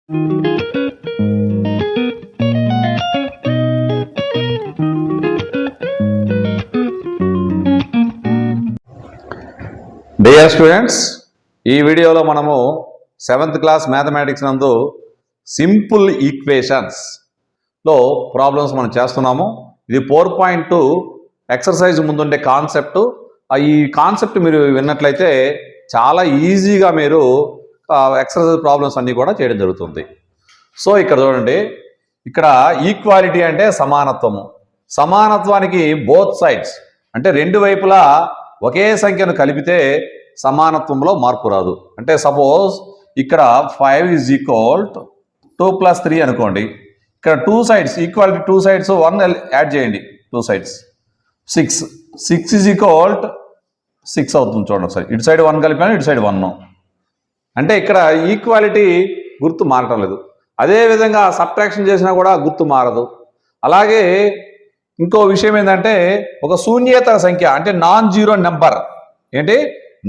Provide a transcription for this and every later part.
Dear students, ఈ వీడియోలో మనము 7th క్లాస్ మ్యాథమెటిక్స్ నందు సింపుల్ ఈక్వేషన్స్లో ప్రాబ్లమ్స్ మనం చేస్తున్నాము. ఇది 4.2 ఎక్సర్సైజ్ ముందుండే కాన్సెప్ట్. ఈ కాన్సెప్ట్ మీరు విన్నట్లయితే చాలా ఈజీగా మీరు ఎక్సర్సైజ్ ప్రాబ్లమ్స్ అన్నీ కూడా చేయడం జరుగుతుంది. సో ఇక్కడ చూడండి, ఇక్కడ ఈక్వాలిటీ అంటే సమానత్వము. సమానత్వానికి బోత్ సైడ్స్ అంటే రెండు వైపులా ఒకే సంఖ్యను కలిపితే సమానత్వంలో మార్పు రాదు. అంటే సపోజ్ ఇక్కడ 5 = 2 + 3 అనుకోండి. ఇక్కడ 2 sides ఈక్వాలిటీ 2 sides 1 యాడ్ చేయండి. 2 sides 6 = 6 అవుతుంది. చూడండి ఒకసారి, ఇటు సైడ్ 1 కలిపాను, ఇటు సైడ్ 1. అంటే ఇక్కడ ఈక్వాలిటీ గుర్తు మారటం లేదు. అదేవిధంగా సబ్ట్రాక్షన్ చేసినా కూడా గుర్తు మారదు. అలాగే ఇంకో విషయం ఏంటంటే ఒక శూన్యేతర సంఖ్య అంటే నాన్ జీరో నెంబర్. ఏంటి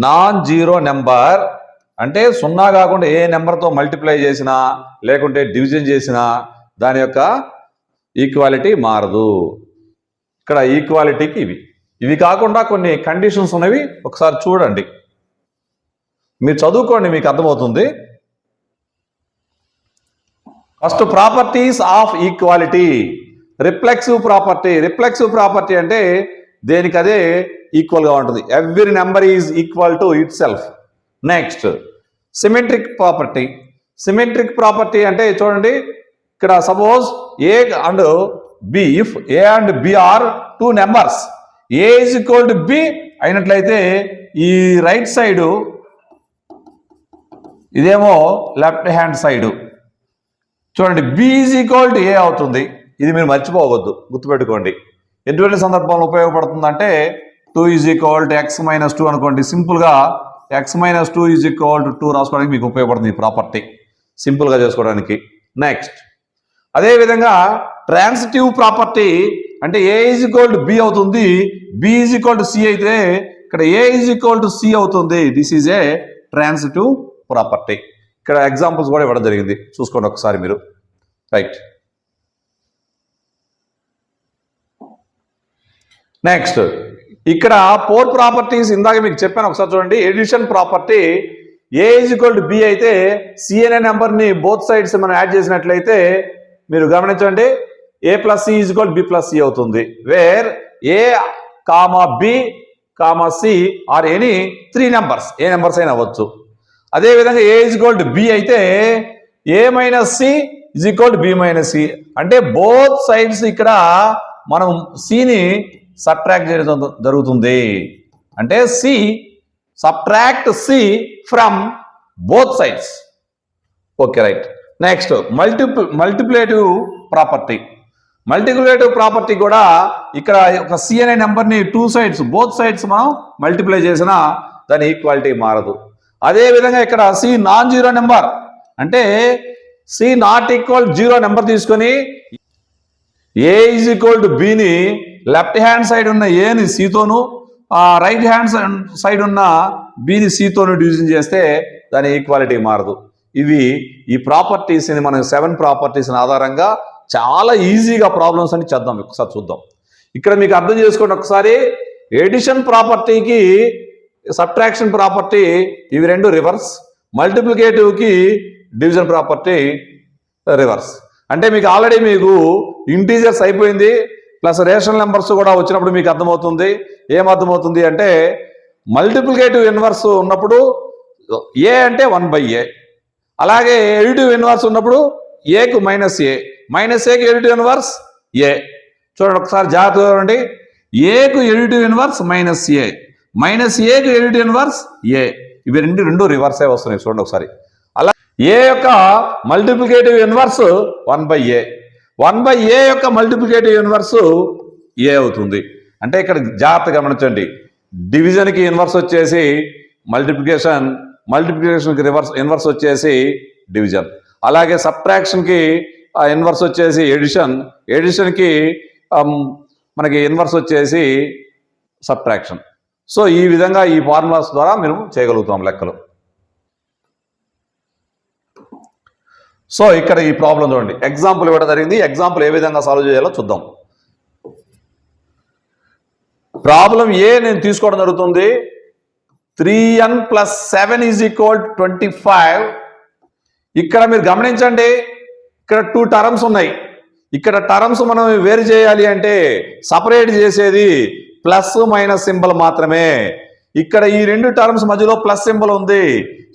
నాన్ జీరో నెంబర్ అంటే సున్నా కాకుండా ఏ నెంబర్తో మల్టిప్లై చేసినా లేకుంటే డివిజన్ చేసినా దాని యొక్క ఈక్వాలిటీ మారదు. ఇక్కడ ఈక్వాలిటీకి ఇవి కాకుండా కొన్ని కండిషన్స్ ఉన్నవి, ఒకసారి చూడండి, మీరు చదువుకోండి, మీకు అర్థమవుతుంది. First properties of equality. Reflexive property అంటే దేనికి అదే ఈక్వల్గా ఉంటుంది. Every number is equal to itself. Next symmetric property అంటే చూడండి, ఇక్కడ suppose A and B, if A and B are 2 numbers, A is equal to B అయినట్లయితే ఈ రైట్ సైడు ఇదేమో లెఫ్ట్ హ్యాండ్ సైడు చూడండి B is equal to A అవుతుంది. ఇది మీరు మర్చిపోవద్దు, గుర్తుపెట్టుకోండి. ఎటువంటి సందర్భంలో ఉపయోగపడుతుందంటే 2 = x - 2 అనుకోండి. సింపుల్గా x - 2 = 2 రాసుకోవడానికి మీకు ఉపయోగపడుతుంది ఈ ప్రాపర్టీ, సింపుల్గా చేసుకోవడానికి. నెక్స్ట్ అదేవిధంగా ట్రాన్సిటివ్ ప్రాపర్టీ అంటే ఏ ఈజ్ బి అవుతుంది, బి ఈజ్ సి అయితే ఇక్కడ ఏ ఈజ్ సి అవుతుంది. This is a transitive property. ఇక్కడ ఎగ్జాంపుల్స్ కూడా ఇవ్వడం జరిగింది, చూసుకోండి ఒకసారి మీరు. రైట్. నెక్స్ట్ ఇక్కడ 4 ప్రాపర్టీస్ ఇందాక మీకు చెప్పాను, ఒకసారి చూడండి. Addition property, A is B అయితే సి అనే నెంబర్ని బోత్ సైడ్స్ మనం యాడ్ చేసినట్లయితే మీరు గమనించండి a + c = b + c అవుతుంది. Where a, b, c are any 3 numbers, ఏ నెంబర్స్ అయినా అవ్వచ్చు. అదేవిధంగా ఏ ఈజ్ బి అయితే a - c = b - c అంటే బోత్ సైడ్స్ ఇక్కడ మనం సిని సబ్ట్రాక్ట్ చేయడం జరుగుతుంది. అంటే subtract C from both sides. Okay, right. Next multiplicative property కూడా ఇక్కడ ఒక సి అనే నెంబర్ని 2 sides బోత్ సైడ్స్ మనం మల్టిప్లై చేసినా దాని ఈక్వాలిటీ మారదు. అదేవిధంగా ఇక్కడ సి నాన్ జీరో నెంబర్ అంటే సి నాట్ ఈక్వల్ 0 నెంబర్ తీసుకొని ఏ ఈజ్ ఈక్వల్ టు బిని లెఫ్ట్ హ్యాండ్ సైడ్ ఉన్న ఏని సితోను, రైట్ హ్యాండ్ సైడ్ ఉన్న బిని సితోను డివిజన్ చేస్తే దాని ఈక్వాలిటీ మారదు. ఈ ప్రాపర్టీస్ని మనం 7 ప్రాపర్టీస్ని ఆధారంగా చాలా ఈజీగా ప్రాబ్లమ్స్ అని చేద్దాం. ఒకసారి చూద్దాం. ఇక్కడ మీకు అర్థం చేసుకోండి ఒకసారి. ఎడిషన్ ప్రాపర్టీకి సబ్ట్రాక్షన్ ప్రాపర్టీ ఇవి రెండు రివర్స్. మల్టిప్లికేటివ్కి డివిజన్ ప్రాపర్టీ రివర్స్. అంటే మీకు ఆల్రెడీ మీకు ఇంటీజర్స్ అయిపోయింది, ప్లస్ రేషనల్ నెంబర్స్ కూడా వచ్చినప్పుడు మీకు అర్థమవుతుంది. ఏమర్థమవుతుంది అంటే మల్టిప్లికేటివ్ ఇన్వర్స్ ఉన్నప్పుడు ఏ అంటే 1/a, అలాగే ఎడిటివ్ ఇన్వర్స్ ఉన్నప్పుడు ఏకు -a, -aకి ఎడిటివ్ ఇన్వర్స్ ఏ. చూడండి ఒకసారి జాగ్రత్తగా చూడండి. ఏకు ఎడిటివ్ ఇన్వర్స్ -a, -aకు ఎడిటివ్ ఇన్వర్స్ ఏ. ఇవి రెండు రివర్సే వస్తున్నాయి. చూడండి ఒకసారి. అలా ఏ యొక్క మల్టిప్లికేటివ్ ఇన్వర్స్ 1/a, 1/a యొక్క మల్టిప్లికేటివ్ ఇన్వర్స్ ఏ అవుతుంది. అంటే ఇక్కడ జాగ్రత్తగా గమనించండి. డివిజన్కి ఇన్వర్స్ వచ్చేసి మల్టిప్లికేషన్కి ఇన్వర్స్ వచ్చేసి డివిజన్. అలాగే సబ్ట్రాక్షన్కి ఇన్వర్స్ వచ్చేసి ఎడిషన్కి మనకి ఇన్వర్స్ వచ్చేసి సబ్ట్రాక్షన్. సో ఈ విధంగా ఈ ఫార్ములాస్ ద్వారా మేము చేయగలుగుతాం లెక్కలు. సో ఇక్కడ ఈ ప్రాబ్లం చూడండి, ఎగ్జాంపుల్ ఇవ్వడం జరిగింది. ఎగ్జాంపుల్ ఏ విధంగా సాల్వ్ చేయాలో చూద్దాం. ప్రాబ్లం ఏ నేను తీసుకోవడం జరుగుతుంది. 3n + 7 = 25. ఇక్కడ మీరు గమనించండి, ఇక్కడ 2 టర్మ్స్ ఉన్నాయి. ఇక్కడ టర్మ్స్ మనం వేరు చేయాలి అంటే సపరేట్ చేసేది ప్లస్ మైనస్ సింబల్ మాత్రమే. ఇక్కడ ఈ 2 టర్మ్స్ మధ్యలో ప్లస్ సింబల్ ఉంది.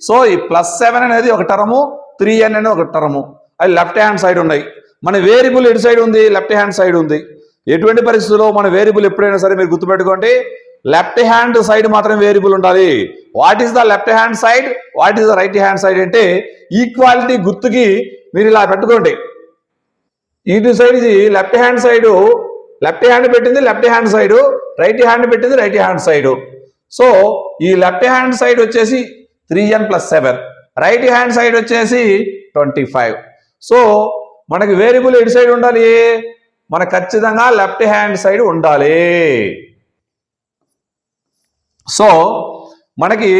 సో ఈ +7 అనేది ఒక టర్ము, 3n అనేది ఒక టర్ము. అది లెఫ్ట్ హ్యాండ్ సైడ్ ఉన్నాయి. మన వేరియబుల్ ఎటు సైడ్ ఉంది, లెఫ్ట్ హ్యాండ్ సైడ్ ఉంది. ఎటువంటి పరిస్థితుల్లో మన వేరియబుల్ ఎప్పుడైనా సరే మీరు గుర్తుపెట్టుకోండి, లెఫ్ట్ హ్యాండ్ సైడ్ మాత్రమే వేరియబుల్ ఉండాలి. What is the left hand side, what is the right hand side అంటే ఈక్వాలిటీ గుర్తుకి మీరు ఇలా పెట్టుకోండి. ఇటు సైడ్ ఇది left hand side, left hand పెట్టింది left hand side, right hand పెట్టింది రైట్ హ్యాండ్ సైడ్. సో ఈ లెఫ్ట్ హ్యాండ్ సైడ్ వచ్చేసి 3n + 7, రైట్ హ్యాండ్ సైడ్ వచ్చేసి 25. సో మనకి వేరియబుల్ ఎటు సైడ్ ఉండాలి, మనకు ఖచ్చితంగా లెఫ్ట్ హ్యాండ్ సైడ్ ఉండాలి. సో మనకి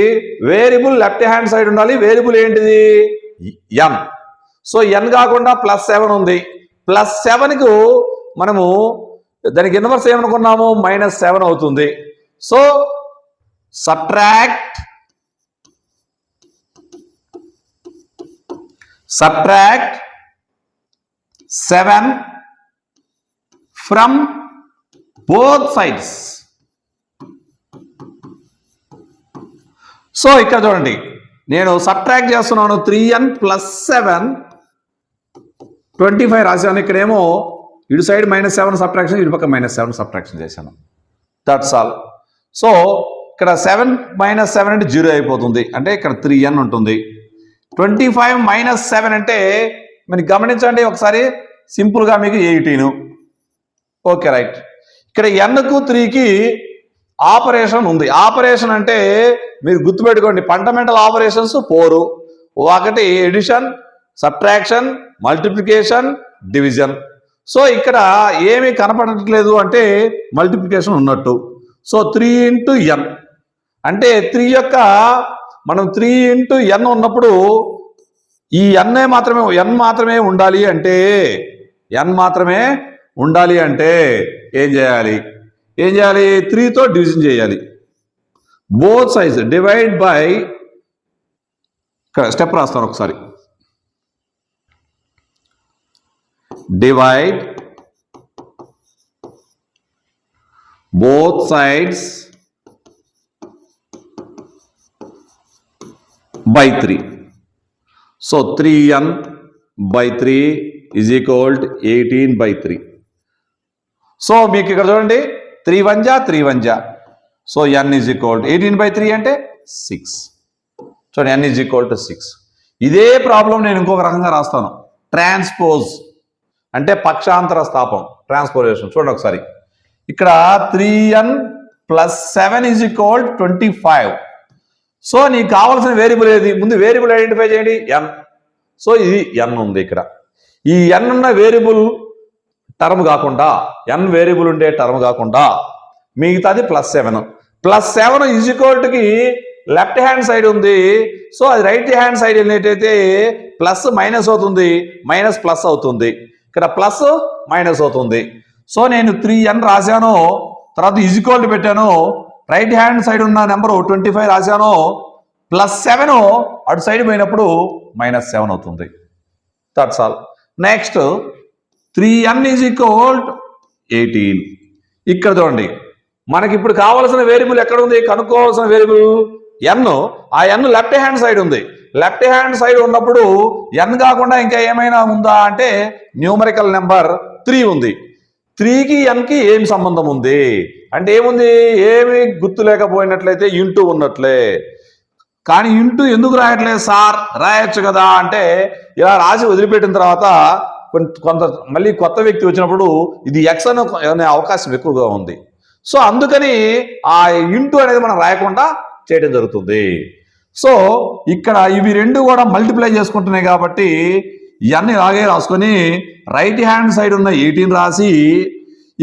వేరియబుల్ లెఫ్ట్ హ్యాండ్ సైడ్ ఉండాలి. వేరియబుల్ ఏంటిది, n. సో n కాకుండా +7 ఉంది. +7కు మనము దానికి ఇన్వర్స్ ఏమనుకున్నాము, -7 అవుతుంది. So subtract 7 from both sides. So ఇక్కడ చూడండి, నేను సబ్ట్రాక్ట్ చేస్తున్నాను. 3n + 7 25 రాశాను. ఇక్కడేమో ఇటు సైడ్ -7 సబ్ట్రాక్షన్, ఇటు పక్క -7 సబ్ట్రాక్షన్ చేశాను. That's all. సో ఇక్కడ 7 - 7 అంటే 0 అయిపోతుంది, అంటే ఇక్కడ 3n ఉంటుంది. 25 - 7 అంటే మీరు గమనించండి ఒకసారి, సింపుల్గా మీకు 18. Okay right. ఇక్కడ nకు 3కి ఆపరేషన్ ఉంది. ఆపరేషన్ అంటే మీరు గుర్తుపెట్టుకోండి, ఫండమెంటల్ ఆపరేషన్స్ 4. ఒకటి addition, subtraction, multiplication, division. So ఇక్కడ ఏమీ కనపడట్లేదు అంటే మల్టిప్లికేషన్ ఉన్నట్టు. సో 3 × n అంటే 3 యొక్క మనం 3 × n ఉన్నప్పుడు ఈ n మాత్రమే ఉండాలి అంటే ఏం చేయాలి, 3తో డివిజన్ చేయాలి. బోత్ సైడ్స్ డివైడ్ బై, ఇక్కడ స్టెప్ రాస్తాను ఒకసారి. Divide both sides by 3. So 3n by 3 is equal to 18/3. So మీకు ఇక్కడ చూడండి, 3 1 జా 3 1 జా. So n is equal to 18/3 అంటే 6. చూడండి, n is equal to 6. ఇదే ప్రాబ్లం నేను ఇంకొక రకంగా రాస్తాను. ట్రాన్స్పోజ్ అంటే పక్షాంతర స్థాపం, ట్రాన్స్పోజేషన్. చూడండి ఒకసారి, ఇక్కడ 3n + 7 = 25. సో నీకు కావాల్సిన వేరియబుల్ ఏది, ముందు వేరియబుల్ ఐడెంటిఫై చేయండి, n. సో ఇది n ఉంది. ఇక్కడ ఈ n ఉన్న వేరియబుల్ టర్మ్ కాకుండా, n వేరియబుల్ ఉండే టర్మ్ కాకుండా మిగతాది +7. +7 = లెఫ్ట్ హ్యాండ్ సైడ్ ఉంది. సో అది రైట్ హ్యాండ్ సైడ్ వెళ్ళినట్టయితే ప్లస్ మైనస్ అవుతుంది, మైనస్ ప్లస్ అవుతుంది. ఇక్కడ ప్లస్ మైనస్ అవుతుంది. సో నేను 3n రాశాను, తర్వాత ఈజ్ఈక్వల్ పెట్టాను, రైట్ హ్యాండ్ సైడ్ ఉన్న నెంబరు 25 రాశాను, +7 అటు సైడ్ పోయినప్పుడు -7 అవుతుంది. That's all. Next 3n = 18. ఇక్కడ చూడండి, మనకి ఇప్పుడు కావాల్సిన వేరియబుల్ ఎక్కడ ఉంది, కనుక్కోవాల్సిన వేరియబుల్ n. ఆ n లెఫ్ట్ హ్యాండ్ సైడ్ ఉంది. లెఫ్ట్ హ్యాండ్ సైడ్ ఉన్నప్పుడు n కాకుండా ఇంకా ఏమైనా ఉందా అంటే న్యూమరికల్ నెంబర్ 3 ఉంది. 3కి nకి ఏం సంబంధం ఉంది అంటే ఏముంది, ఏమి గుర్తు లేకపోయినట్లయితే ఇంటూ ఉన్నట్లే. కానీ ఇంటూ ఎందుకు రాయట్లేదు సార్, రాయొచ్చు కదా అంటే ఇలా రాసి వదిలిపెట్టిన తర్వాత కొంత మళ్ళీ కొత్త వ్యక్తి వచ్చినప్పుడు ఇది x అనే అవకాశం ఎక్కువగా ఉంది. సో అందుకని ఆ ఇంటూ అనేది మనం రాయకుండా చేయడం జరుగుతుంది. సో ఇక్కడ ఇవి రెండు కూడా మల్టిప్లై చేసుకుంటున్నాయి కాబట్టి ఇవన్నీ ఇలాగే రాసుకొని రైట్ హ్యాండ్ సైడ్ ఉన్న 18 రాసి,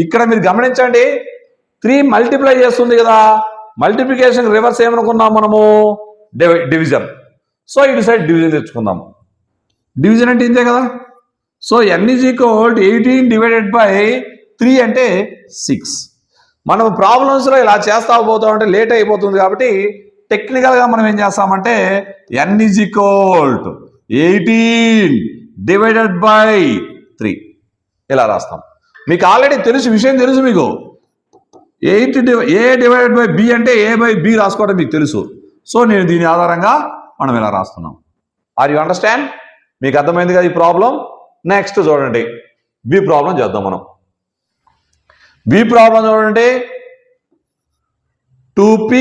ఇక్కడ మీరు గమనించండి 3 మల్టిప్లై చేస్తుంది కదా, మల్టిప్లికేషన్ రివర్స్ ఏమనుకున్నాం మనము, డివిజన్. సో ఇటు సైడ్ డివిజన్ తెచ్చుకుందాం. డివిజన్ అంటే ఇంతే కదా. So n is equal 18 divided by 3 అంటే 6. మనం ప్రాబ్లమ్స్లో ఇలా చేస్తా పోతాం అంటే లేట్ అయిపోతుంది కాబట్టి టెక్నికల్గా మనం ఏం చేస్తామంటే n is equal 18 divided by 3 ఇలా రాస్తాం. మీకు ఆల్రెడీ విషయం తెలుసు మీకు. a డివైడెడ్ బై b అంటే a బై b రాసుకోవడం మీకు తెలుసు. సో నేను దీని ఆధారంగా మనం ఇలా రాస్తున్నాం. Are you understand? మీకు అర్థమైంది కదా ఈ ప్రాబ్లం. నెక్స్ట్ చూడండి బి ప్రాబ్లం చేద్దాం మనం. బి ప్రాబ్లం చూడండి. 2p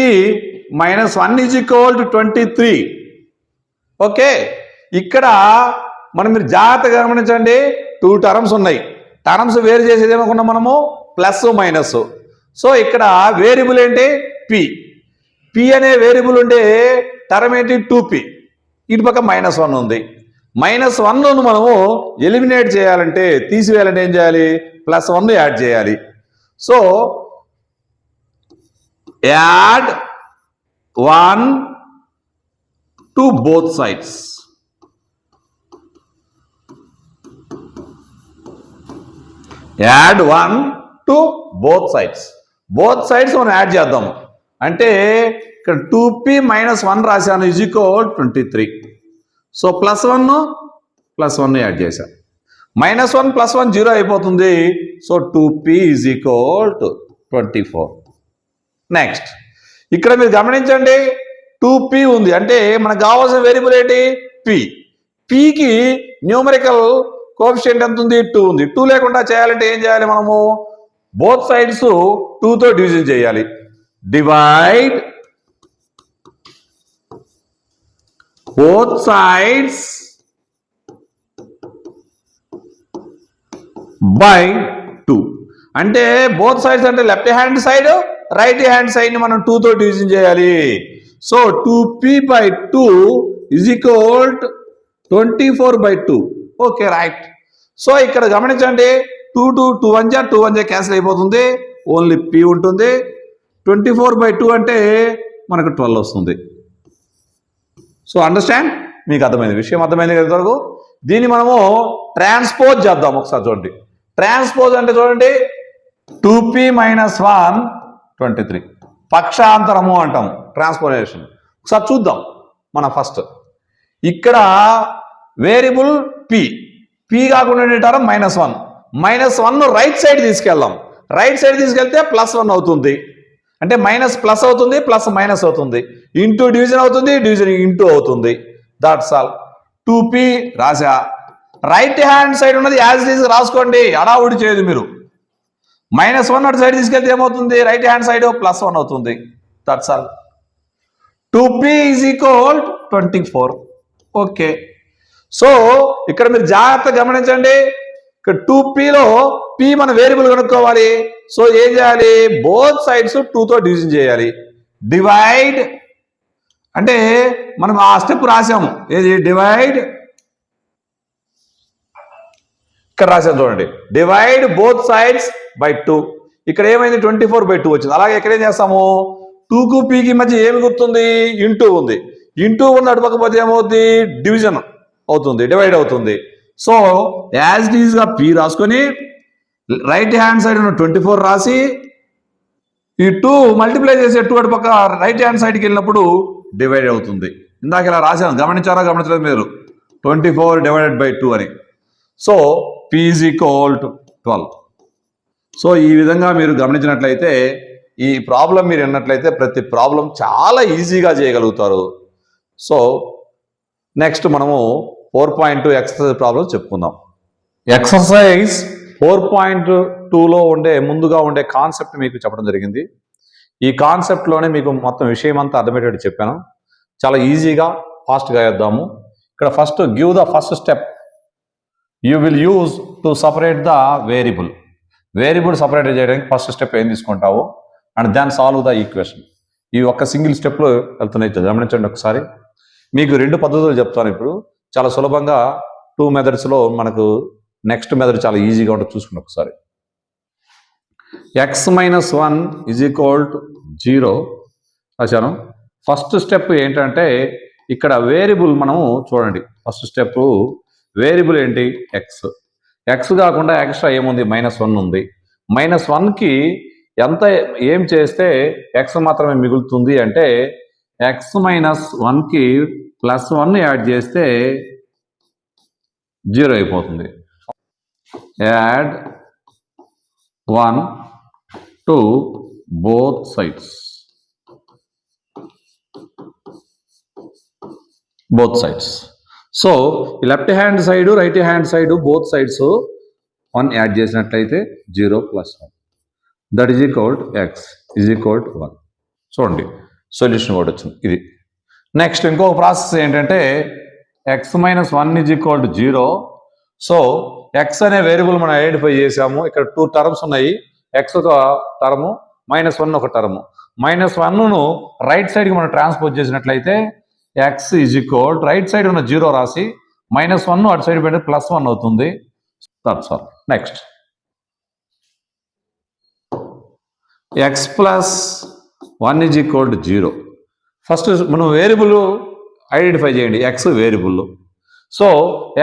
- 1 is equal to 23. Okay, ఇక్కడ మనం మీరు జాగ్రత్తగా గమనించండి. 2 టర్మ్స్ ఉన్నాయి. టర్మ్స్ వేరు చేసేది ఏమనుకున్నాం మనము? Plus minus. సో ఇక్కడ వేరియబుల్ ఏంటి? p అనే వేరియబుల్ ఉండే టర్మ్ ఏంటి? 2p. ఇటు పక్క -1 ఉంది. -1ను మనము ఎలిమినేట్ చేయాలంటే, తీసివేయాలంటే ఏం చేయాలి? +1 యాడ్ చేయాలి. So add 1 to both sides. Add 1 to both sides. Both sides మనం యాడ్ చేద్దాం. అంటే ఇక్కడ 2p - 1 రాశాను ఈజ్ ఈక్వల్ 23. సో +1 యాడ్ చేశాను. -1 + 1 0 అయిపోతుంది. So 2p is equal to 24. Next ఇక్కడ మీరు గమనించండి 2p ఉంది అంటే మనకు కావాల్సిన వేరియబుల్ ఏంటి? pకి న్యూమరికల్ కోఎఫిషియంట్ ఎంత ఉంది? 2 ఉంది. 2 లేకుండా చేయాలంటే ఏం చేయాలి మనము? బోత్ సైడ్స్ 2తో డివిజన్ చేయాలి. Divide both sides by 2. అంటే both sides అంటే left hand side right hand side ని మనం 2తో డివిజన్ చేయాలి. So 2p by 2 is equal to 24/2. Okay, right. So ఇక్కడ గమనించండి 2 1 జా క్యాన్సిల్ అయిపోతుంది. ఓన్లీ p ఉంటుంది. 24/2 అంటే మనకు 12 వస్తుంది. So understand? మీకు అర్థమైంది, విషయం అర్థమైంది కదా వరకు. దీన్ని మనము ట్రాన్స్పోజ్ చేద్దాం. ఒకసారి చూడండి. ట్రాన్స్పోజ్ అంటే చూడండి 2p - 1 23 పక్షాంతరము అంటాము, ట్రాన్స్పోజేషన్. ఒకసారి చూద్దాం మనం. ఫస్ట్ ఇక్కడ వేరియబుల్ p కాకుండా టర్మ్ -1. -1 రైట్ సైడ్ తీసుకెళ్దాం. రైట్ సైడ్ తీసుకెళ్తే +1 అవుతుంది. అంటే మైనస్ అవుతుంది, +- అవుతుంది. ఇంటూ డివిజన్ అవుతుంది, డివిజన్ ఇంటూ అవుతుంది. That's all. 2p రాసా. రైట్ హ్యాండ్ సైడ్ ఉన్నది యాజ్ ఇట్ ఈజ్ రాసుకోండి, అడావుడి చేయదు మీరు. -1 అటు సైడ్ తీసుకెళ్తే ఏమవుతుంది? రైట్ హ్యాండ్ సైడ్ +1 అవుతుంది. That's all. 2p is equal 24. Okay, so ఇక్కడ మీరు జాగ్రత్తగా గమనించండి. ఇక్కడ 2pలో p మన వేరియబుల్ కనుక్కోవాలి. సో ఏం చేయాలి? బోత్ సైడ్స్ 2తో డివిజన్ చేయాలి. డివైడ్ అంటే మనం ఆ స్టెప్ రాసాము. ఏది? డివైడ్. ఇక్కడ రాసాము చూడండి. Divide both sides by 2. ఇక్కడ ఏమైంది? 24/2 వచ్చింది. అలాగే ఇక్కడ ఏం చేస్తాము? 2కు pకి మధ్య ఏమి గుర్తుంది? ఇంటూ ఉంది. ఇంటూ ఉన్న అటుపక్కపోతే ఏమవుతుంది? డివిజన్ అవుతుంది, డివైడ్ అవుతుంది. సో యాజ్ ఇట్ ఈజ్ గా p రాసుకొని రైట్ హ్యాండ్ సైడ్ ఉన్న 24 రాసి ఈ 2 మల్టిప్లై చేసే 2 అటు పక్క రైట్ హ్యాండ్ సైడ్కి వెళ్ళినప్పుడు డివైడ్ అవుతుంది. ఇందాక ఇలా రాశాను, గమనించారా గమనించలేదు మీరు? 24 డివైడెడ్ బై 2 అని. So p is equal to 12. So ఈ విధంగా మీరు గమనించినట్లయితే, ఈ ప్రాబ్లం మీరు విన్నట్లయితే ప్రతి ప్రాబ్లం చాలా ఈజీగా చేయగలుగుతారు. సో నెక్స్ట్ మనము 4.2 ఎక్సర్సైజ్ ప్రాబ్లమ్స్ చెప్పుకుందాం. ఎక్సర్సైజ్ 4.2లో ముందుగా ఉండే కాన్సెప్ట్ మీకు చెప్పడం జరిగింది. ఈ కాన్సెప్ట్లోనే మీకు మొత్తం విషయం అంతా అర్థమయ్యేటట్టు చెప్పాను. చాలా ఈజీగా ఫాస్ట్గా వేద్దాము. ఇక్కడ first give the first step you will use to separate the variable. Variable separate చేయడానికి ఫస్ట్ స్టెప్ ఏం తీసుకుంటావు అండ్ దాన్ని సాల్వ్ ద ఈక్వేషన్. ఈ ఒక్క సింగిల్ స్టెప్లో వెళ్తున్నాయి, గమనించండి ఒకసారి. మీకు 2 పద్ధతులు చెప్తాను ఇప్పుడు. చాలా సులభంగా 2 మెథడ్స్లో మనకు నెక్స్ట్ మెథడ్ చాలా ఈజీగా ఉంటుంది, చూసుకుని ఒకసారి. x - 1 ఈజ్ ఈక్వల్ టు 0 రాశాను. ఫస్ట్ స్టెప్ ఏంటంటే ఇక్కడ వేరియబుల్ మనము చూడండి. ఫస్ట్ స్టెప్ వేరియబుల్ ఏంటి ఎక్స్. ఎక్స్ కాకుండా ఎక్స్ట్రా ఏముంది -1 ఉంది. -1కి ఎంత ఏం చేస్తే ఎక్స్ మాత్రమే మిగులుతుంది అంటే ఎక్స్ -1కి +1 యాడ్ చేస్తే 0 అయిపోతుంది. Add 1 to both sides. So left hand side right hand side both sides 1 add చేసినట్లయితే 0 + 1 that is equal to X is equal to 1. చూడండి సొల్యూషన్ కూడా వచ్చింది ఇది. నెక్స్ట్ ఇంకొక ప్రాసెస్ ఏంటంటే X -1 is equal to 0. So X అనే variable మనం identify చేసాము. ఇక్కడ 2 టర్మ్స్ ఉన్నాయి. ఎక్స్ ఒక టర్ము, -1 ఒక టర్ము. -1ను రైట్ సైడ్కి మనం ట్రాన్స్పోజ్ చేసినట్లయితే X is equal right side ఉన్న 0 రాసి -1 అటు సైడ్ పెడితే +1 అవుతుంది. That's all. Next X +1 is equal to 0. First మనం వేరియబుల్ ఐడెంటిఫై చేయండి. X variable. సో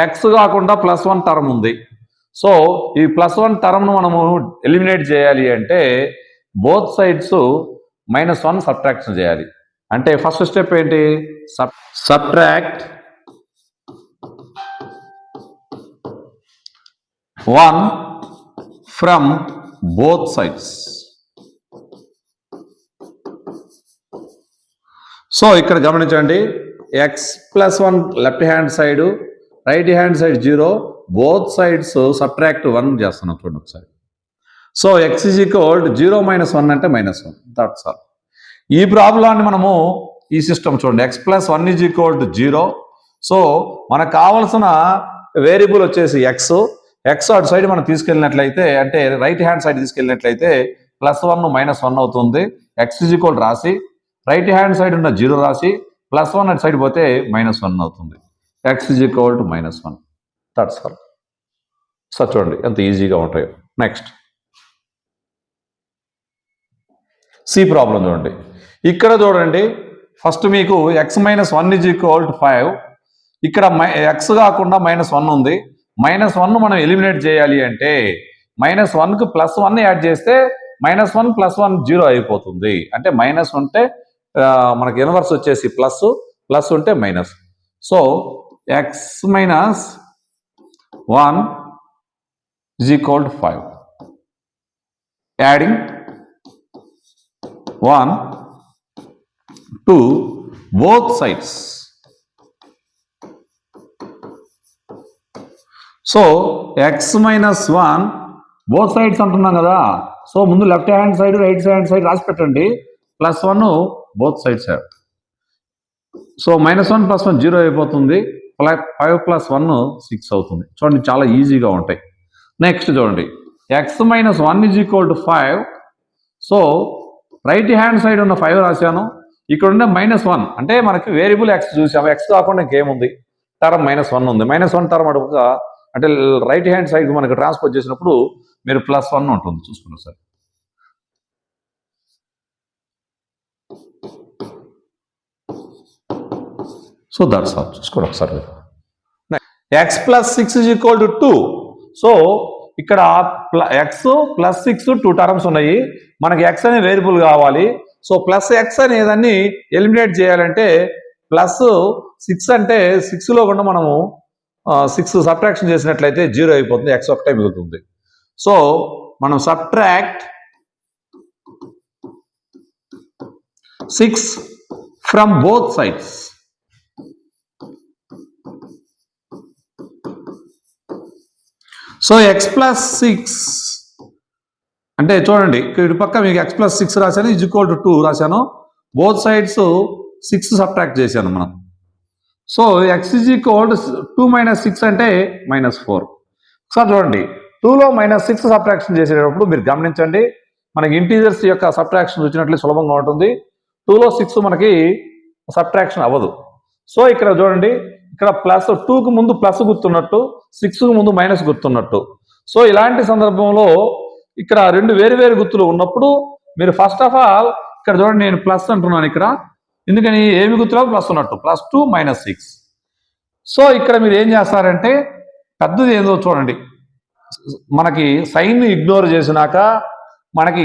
ఎక్స్ కాకుండా +1 టర్మ్ ఉంది. సో ఈ +1 టర్మ్ను మనము ఎలిమినేట్ చేయాలి అంటే బోత్ సైడ్స్ -1 సబ్ట్రాక్షన్ చేయాలి. అంటే ఫస్ట్ స్టెప్ ఏంటి? Subtract 1 from both sides. So ఇక్కడ గమనించండి, X +1 left hand side, right hand side 0, both sides subtract 1 చేస్తున్నాం. చూడండి ఒకసారి. సో ఎక్స్ ఈజ్ ఈక్వల్ 0 - 1 అంటే -1. That's all. ఈ ప్రాబ్లాన్ని మనము ఈ సిస్టమ్ చూడండి, X +1 is equal to 0. So మనకు కావాల్సిన వేరియబుల్ వచ్చేసి ఎక్స్. ఎక్స్ అటు సైడ్ మనం తీసుకెళ్ళినట్లయితే అంటే రైట్ హ్యాండ్ సైడ్ తీసుకెళ్ళినట్లయితే +1 -1 అవుతుంది. ఎక్స్ ఈజ్ ఈక్వల్ రాసి రైట్ హ్యాండ్ సైడ్ ఉన్న 0 రాసి +1 అటు సైడ్ పోతే -1 అవుతుంది. X is equal to -1. That's all. Sir చూడండి ఎంత ఈజీగా ఉంటాయో. నెక్స్ట్ సి ప్రాబ్లం చూడండి. ఇక్కడ చూడండి, ఫస్ట్ మీకు ఎక్స్ -1 ఈజ్ ఈక్వల్ టు 5. ఇక్కడ ఎక్స్ కాకుండా -1 ఉంది. -1 మనం ఎలిమినేట్ చేయాలి అంటే -1కు +1 యాడ్ చేస్తే -1 + 1 0 అయిపోతుంది. అంటే మైనస్ ఉంటే మనకి ఇన్వర్స్ వచ్చేసి ప్లస్ ఉంటే minus. So X -1 is equal to 5. Adding 1 to both sides. So X -1 both sides అంటున్నాం కదా. సో ముందు left hand side right hand side రాసి పెట్టండి. +1 బోత్ సైడ్స్. సో -1 + 1 0 అయిపోతుంది. 5 + 1 6 అవుతుంది. చూడండి చాలా ఈజీగా ఉంటాయి. నెక్స్ట్ చూడండి, X -1 is equal to 5. So right hand side ఉన్న 5 రాశాను. ఇక్కడ ఉండే -1 అంటే మనకి వేరియబుల్ ఎక్స్ చూసాము. ఎక్స్ కాకుండా ఇంకేముంది? టర్మ్ -1 ఉంది. -1 టర్మ్ అడుగుగా అంటే రైట్ హ్యాండ్ సైడ్ మనకి ట్రాన్స్ఫర్ చేసినప్పుడు మీరు +1 ఉంటుంది. చూసుకున్నారు సార్. So that's all. చూసుకోండి ఒకసారి. X +6 is equal to 2. So ఇక్కడ ఎక్స్ +6 2 టర్మ్స్ ఉన్నాయి. మనకి ఎక్స్ అనే వేరియబుల్ కావాలి. సో +x అనేదాన్ని ఎలిమినేట్ చేయాలంటే +6 అంటే 6లో కూడా మనము 6 సబ్ట్రాక్షన్ చేసినట్లయితే 0 అయిపోతుంది. ఎక్స్ ఒకటే మిగులుతుంది. సో మనం subtract 6 from both sides. So X +6 అంటే చూడండి, ఇటు పక్క మీకు ఎక్స్ +6 రాశాను, ఈజ్ ఈక్వల్ టు 2 రాశాను. బోత్ సైడ్స్ 6 సబ్ట్రాక్ట్ చేశాను మనం. So X is equal to 2 - 6 అంటే -4. సార్ చూడండి, 2లో -6 సబ్ట్రాక్షన్ చేసేటప్పుడు మీరు గమనించండి, మనకి ఇంటీజర్స్ యొక్క సబ్ట్రాక్షన్ వచ్చినట్లు సులభంగా ఉంటుంది. 2లో 6 మనకి సబ్ట్రాక్షన్ అవ్వదు. సో ఇక్కడ చూడండి, ఇక్కడ +2కు ముందు ప్లస్ గుర్తున్నట్టు, 6కు ముందు మైనస్ గుర్తున్నట్టు. సో ఇలాంటి సందర్భంలో ఇక్కడ రెండు వేరు గుర్తులు ఉన్నప్పుడు మీరు ఫస్ట్ ఆఫ్ ఆల్ ఇక్కడ చూడండి, నేను ప్లస్ అంటున్నాను ఇక్కడ. ఎందుకని? ఏమి గుర్తులో ప్లస్ ఉన్నట్టు, +2 - 6. సో ఇక్కడ మీరు ఏం చేస్తారంటే పెద్దది ఏదో చూడండి, మనకి సైన్ ఇగ్నోర్ చేసినాక మనకి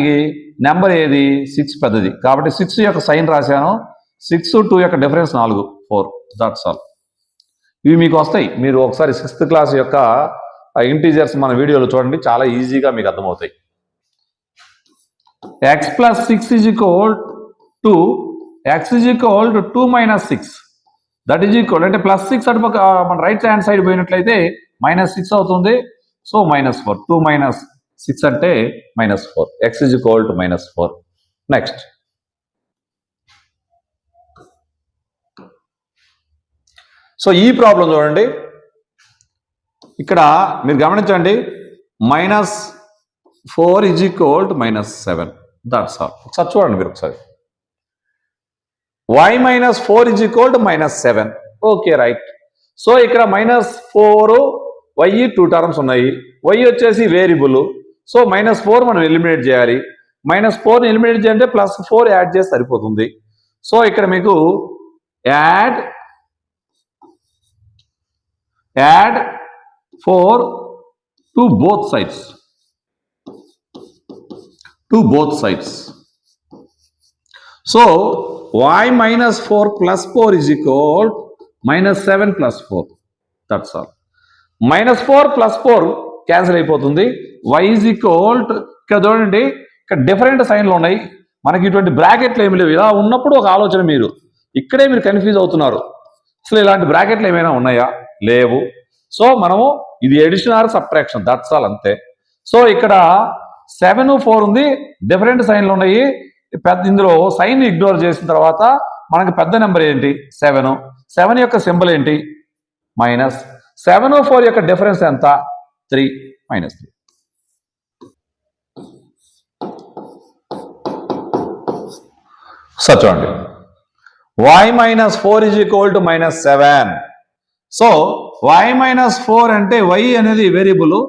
నెంబర్ ఏది 6 పెద్దది, కాబట్టి 6 యొక్క సైన్ రాశాను. 6 2 యొక్క డిఫరెన్స్ 4 4. That's all. ఇవి మీకు వస్తాయి, మీరు ఒకసారి 6th క్లాస్ యొక్క ఇంటీజర్స్ మన వీడియోలో చూడండి, చాలా ఈజీగా మీకు అర్థమవుతాయి. x + 6 = 2, x = 2 - 6, that is equal అంటే +6 అటు పక్క మన రైట్ హ్యాండ్ సైడ్ పోయినట్లయితే -6 అవుతుంది. సో -4, 2 - 6 అంటే -4, x = -4. నెక్స్ట్ సో ఈ ప్రాబ్లం చూడండి, ఇక్కడ మీరు గమనించండి, -4 = -7. That's all. ఒకసారి చూడండి మీరు ఒకసారి. y - 4 = -7. Okay, right. సో ఇక్కడ -4 y 2 టర్మ్స్ ఉన్నాయి, y వచ్చేసి వేరియబుల్. సో -4 మనం ఎలిమినేట్ చేయాలి. -4 ఎలిమినేట్ చేయాలంటే +4 యాడ్ చేస్తే సరిపోతుంది. సో ఇక్కడ మీకు add 4 to both sides. So y - 4 + 4 = -7 + 4. That's all. -4 + 4 cancel అయిపోతుంది. y ఇక్కడ చూడండి, ఇక్కడ డిఫరెంట్ సైన్లు ఉన్నాయి, మనకి ఇటువంటి బ్రాకెట్లు ఏమి లేవు. ఇలా ఉన్నప్పుడు ఒక ఆలోచన, మీరు ఇక్కడే మీరు కన్ఫ్యూజ్ అవుతున్నారు, అసలు ఇలాంటి బ్రాకెట్లు ఏమైనా ఉన్నాయా? లేవు. సో మనము ఇది addition or subtraction, that's all, అంతే. సో ఇక్కడ 7 4 ఉంది, డిఫరెంట్ సైన్లు ఉన్నాయి. ఇందులో సైన్ ఇగ్నోర్ చేసిన తర్వాత మనకి పెద్ద నెంబర్ ఏంటి? 7. 7 యొక్క సింబల్ ఏంటి? మైనస్. 7 4 యొక్క డిఫరెన్స్ ఎంత? 3 -3. సో చూడండి, y - 4 = -7. సో y - 4 అంటే y అనేది వేరియబుల్,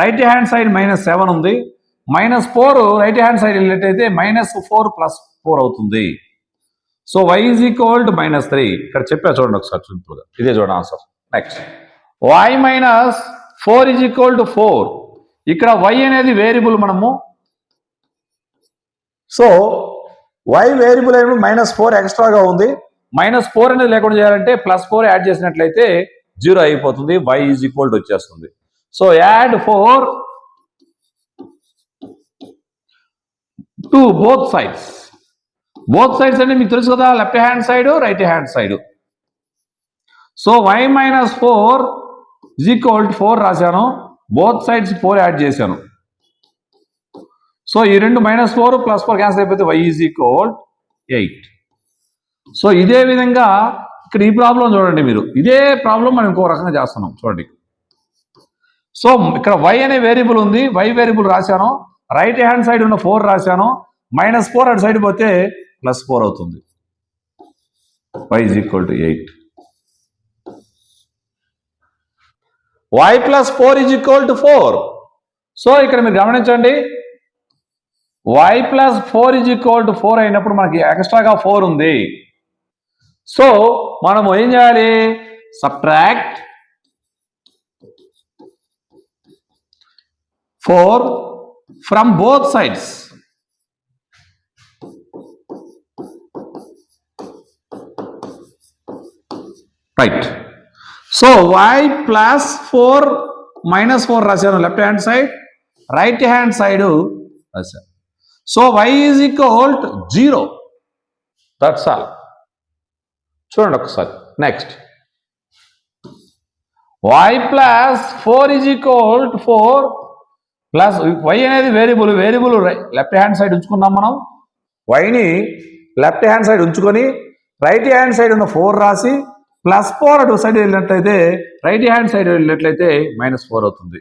రైట్ హ్యాండ్ సైడ్ -7 ఉంది, -4 రైట్ హ్యాండ్ సైడ్ వెళ్ళినట్టయితే -4 + 4 అవుతుంది. So y = -3. ఇక్కడ చెప్పా చూడండి ఒకసారి సింపుల్గా, ఇదే చూడండి ఆన్సర్. Next y - 4 = 4. ఇక్కడ y అనేది వేరియబుల్ మనము, సో y వేరియబుల్ అయినప్పుడు -4 ఎక్స్ట్రాగా ఉంది. -4 అనేది లేకుండా చేయాలంటే +4 యాడ్ చేసినట్లయితే 0 అయిపోతుంది, y = వచ్చేస్తుంది. So add 4 to both sides. Both sides అంటే మీకు తెలుసు కదా, left hand side, right hand side. So y - 4 = 4 రాశాను, బోత్ సైడ్స్ 4 యాడ్ చేశాను. సో ఈ రెండు -4 + 4 క్యాన్సిల్ అయిపోతే y = 8. సో ఇదే విధంగా ఇక్కడ ఈ ప్రాబ్లం చూడండి, మీరు ఇదే ప్రాబ్లం మనం ఇంకో రకంగా చేస్తున్నాం చూడండి. సో ఇక్కడ y అనే వేరియబుల్ ఉంది, y వేరియబుల్ రాశాను, రైట్ హ్యాండ్ సైడ్ ఉన్న 4 రాశాను, -4 అటు సైడ్ పోతే +4 అవుతుంది, y = 8. y + 4 = 4. సో ఇక్కడ మీరు గమనించండి, y + 4 = 4 అయినప్పుడు మనకి ఎక్స్ట్రాగా 4 ఉంది. సో మనం ఏం చేయాలి? Subtract 4 from both sides. Right. So y + 4 -4 రాశాను left hand side, right hand side రాశాను. So y = 0. That's all. చూడండి ఒకసారి. నెక్స్ట్ y + 4 = 4 ప్లస్ y అనేది వేరియబుల్, లెఫ్ట్ హ్యాండ్ సైడ్ ఉంచుకున్నాం మనం. వైని లెఫ్ట్ హ్యాండ్ సైడ్ ఉంచుకొని రైట్ హ్యాండ్ సైడ్ ఉన్న 4 రాసి +4 అటు సైడ్ వెళ్ళినట్లయితే, రైట్ హ్యాండ్ సైడ్ వెళ్ళినట్లయితే -4 అవుతుంది,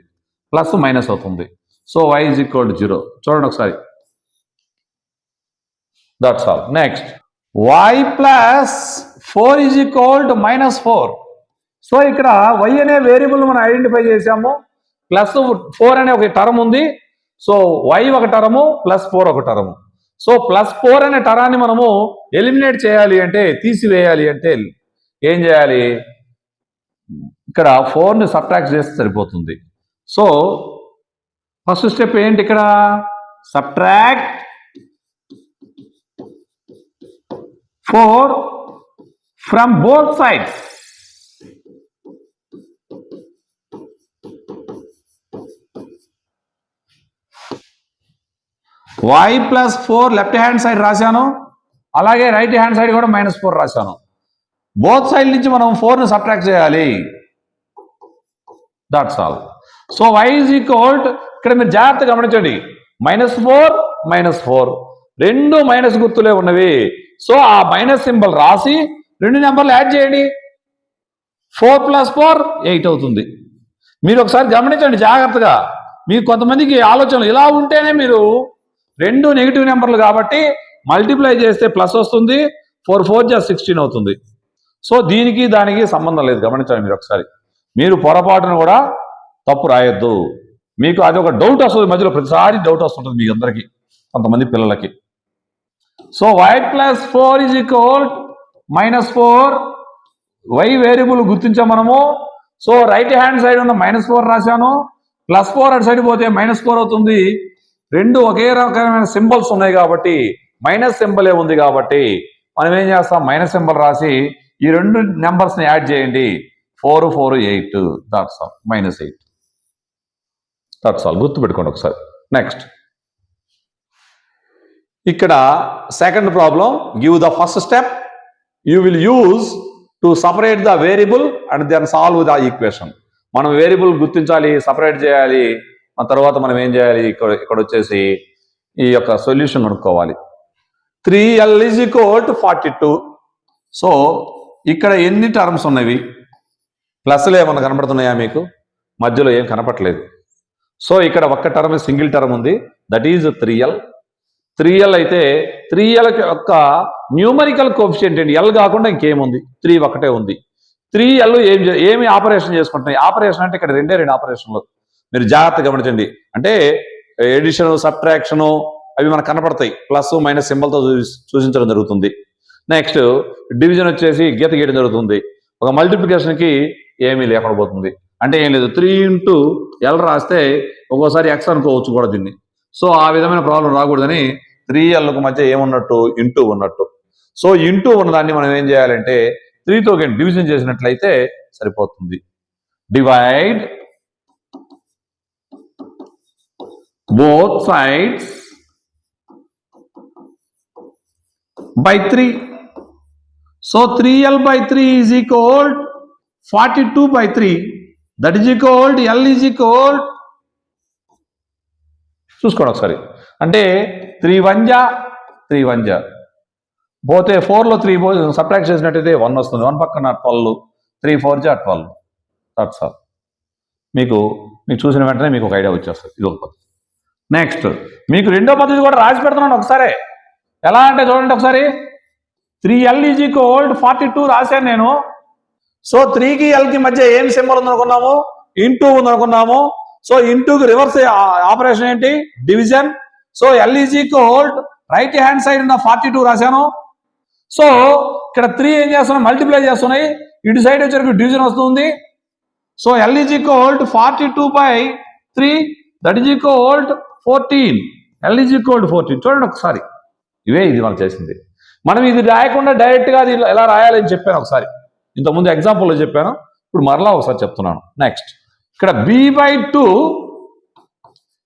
ప్లస్ మైనస్ అవుతుంది. So y = 0. చూడండి ఒకసారి. That's all. Next y + 4 = -4. So ఇక్కడ y అనే వేరియబుల్ మనం ఐడెంటిఫై చేసాము, +4 అనే ఒక టర్మ్ ఉంది. సో y ఒక టర్ము, +4 ఒక టర్ము. సో +4 అనే టరాన్ని మనము ఎలిమినేట్ చేయాలి అంటే, తీసివేయాలి అంటే ఏం చేయాలి? ఇక్కడ 4ని సబ్ట్రాక్ట్ చేస్తే సరిపోతుంది. సో ఫస్ట్ స్టెప్ ఏంటి ఇక్కడ? Subtract 4 from both sides. y plus 4 left hand side రాశాను, అలాగే రైట్ హ్యాండ్ సైడ్ కూడా -4 రాశాను. బోత్ సైడ్ నుంచి మనం 4ని సబ్ట్రాక్ట్ చేయాలి. That's all. So y is equal to, ఇక్కడ మీరు జాగ్రత్తగా గమనించండి, -4 రెండు మైనస్ గుర్తులే ఉన్నవి. సో ఆ మైనస్ సింబల్ రాసి 2 నెంబర్లు యాడ్ చేయండి. 4 + 4 8 అవుతుంది. మీరు ఒకసారి గమనించండి జాగ్రత్తగా. మీకు కొంతమందికి ఆలోచనలు ఇలా ఉంటేనే మీరు 2 నెగిటివ్ నెంబర్లు కాబట్టి మల్టిప్లై చేస్తే ప్లస్ వస్తుంది, 4 4 = 16 అవుతుంది. సో దీనికి దానికి సంబంధం లేదు, గమనించండి మీరు ఒకసారి. మీరు పొరపాటును కూడా తప్పు రాయొద్దు. మీకు అది ఒక డౌట్ వస్తుంది మధ్యలో, ప్రతిసారి డౌట్ వస్తుంటుంది మీకు అందరికీ, కొంతమంది పిల్లలకి. So y + 4 = -4. y వేరియబుల్ గుర్తించాం మనము. సో రైట్ హ్యాండ్ సైడ్ ఉన్న -4 రాశాను, +4 అటు సైడ్ పోతే -4 అవుతుంది. రెండు ఒకే రకమైన సింబల్స్ ఉన్నాయి కాబట్టి, మైనస్ సింబలే ఉంది కాబట్టి మనం ఏం చేస్తాం, మైనస్ సింబల్ రాసి ఈ 2 నెంబర్స్ని యాడ్ చేయండి. 4 4 8, దట్స్ ఆల్, -8. దట్స్ ఆల్, గుర్తుపెట్టుకోండి ఒకసారి. నెక్స్ట్ ఇక్కడ second problem, give the first step you will use to separate the variable and then solve the equation. మనం వేరియబుల్ గుర్తించాలి, సపరేట్ చేయాలి, ఆ తర్వాత మనం ఏం చేయాలి, ఇక్కడ వచ్చేసి ఈ యొక్క సొల్యూషన్ కనుక్కోవాలి. 3l = 42. సో ఇక్కడ ఎన్ని టర్మ్స్ ఉన్నవి? ప్లస్లు ఏమన్నా కనపడుతున్నాయా మీకు? మధ్యలో ఏం కనపడలేదు. సో ఇక్కడ ఒక్క టర్మ్ సింగిల్ టర్మ్ ఉంది, దట్ ఈజ్ 3l. 3l అయితే 3l యొక్క న్యూమరికల్ కోఎఫిషియంట్ ఏంటి? l కాకుండా ఇంకేముంది? 3 ఒకటే ఉంది. 3l ఏమి ఆపరేషన్ చేసుకుంటున్నాయి? ఆపరేషన్ అంటే ఇక్కడ 2 ఆపరేషన్లు. మీరు జాగ్రత్తగా గమనించండి. అంటే ఎడిషన్, సబ్ట్రాక్షను అవి మనకు కనపడతాయి, ప్లస్ మైనస్ సింబల్తో సూచించడం జరుగుతుంది. నెక్స్ట్ డివిజన్ వచ్చేసి గీత గీయడం జరుగుతుంది. ఒక మల్టిప్లికేషన్కి ఏమీ లేకుండా పోతుంది. అంటే ఏం లేదు, 3 × l రాస్తే ఒక్కోసారి x అనుకోవచ్చు కూడా దీన్ని. సో ఆ విధమైన ప్రాబ్లం రాకూడదని 3lకు మధ్య ఏమున్నట్టు, ఇంటూ ఉన్నట్టు. సో ఇంటూ ఉన్నదాన్ని మనం ఏం చేయాలంటే 3తో డివిజన్ చేసినట్లయితే సరిపోతుంది. Divide both sides by 3. So 3l/3 is equal 42/3. That is equal to l is equal, చూసుకోండి ఒకసారి. అంటే 3 1 పోతే 4లో 3 సబ్ట్రాక్ట్ చేసినట్టయితే 1 వస్తుంది. 1 పక్కన 12, 3 4 = 12. That's all. మీకు చూసిన వెంటనే మీకు ఒక ఐడియా వచ్చేస్తుంది. ఇది ఒక పద్ధతి. నెక్స్ట్ మీకు రెండో పద్ధతి కూడా రాసి పెడుతున్నాను ఒకసారి. ఎలా అంటే చూడండి ఒకసారి. 3l = 42 రాశాను నేను. సో 3కి lకి మధ్య ఏం సింబల్ ఉందనుకున్నాము? ఇంటూ ఉందనుకున్నాము. సో ఇంటూకి రివర్స్ ఆపరేషన్ ఏంటి? Division. So l = right hand side ఉన్న 42 రాశాను. సో ఇక్కడ 3 ఏం చేస్తున్నాయి? మల్టిప్లై చేస్తున్నాయి. ఇటు సైడ్ వచ్చేసరికి డివిజన్ వస్తుంది. So l = 42/3, that is equal 14. l = 14. చూడండి ఒకసారి. ఇది మనం చేసింది. మనం ఇది రాయకుండా డైరెక్ట్గా అది ఎలా రాయాలని చెప్పాను ఒకసారి, ఇంతకుముందు ఎగ్జాంపుల్లో చెప్పాను, ఇప్పుడు మరలా ఒకసారి చెప్తున్నాను. నెక్స్ట్ ఇక్కడ b/2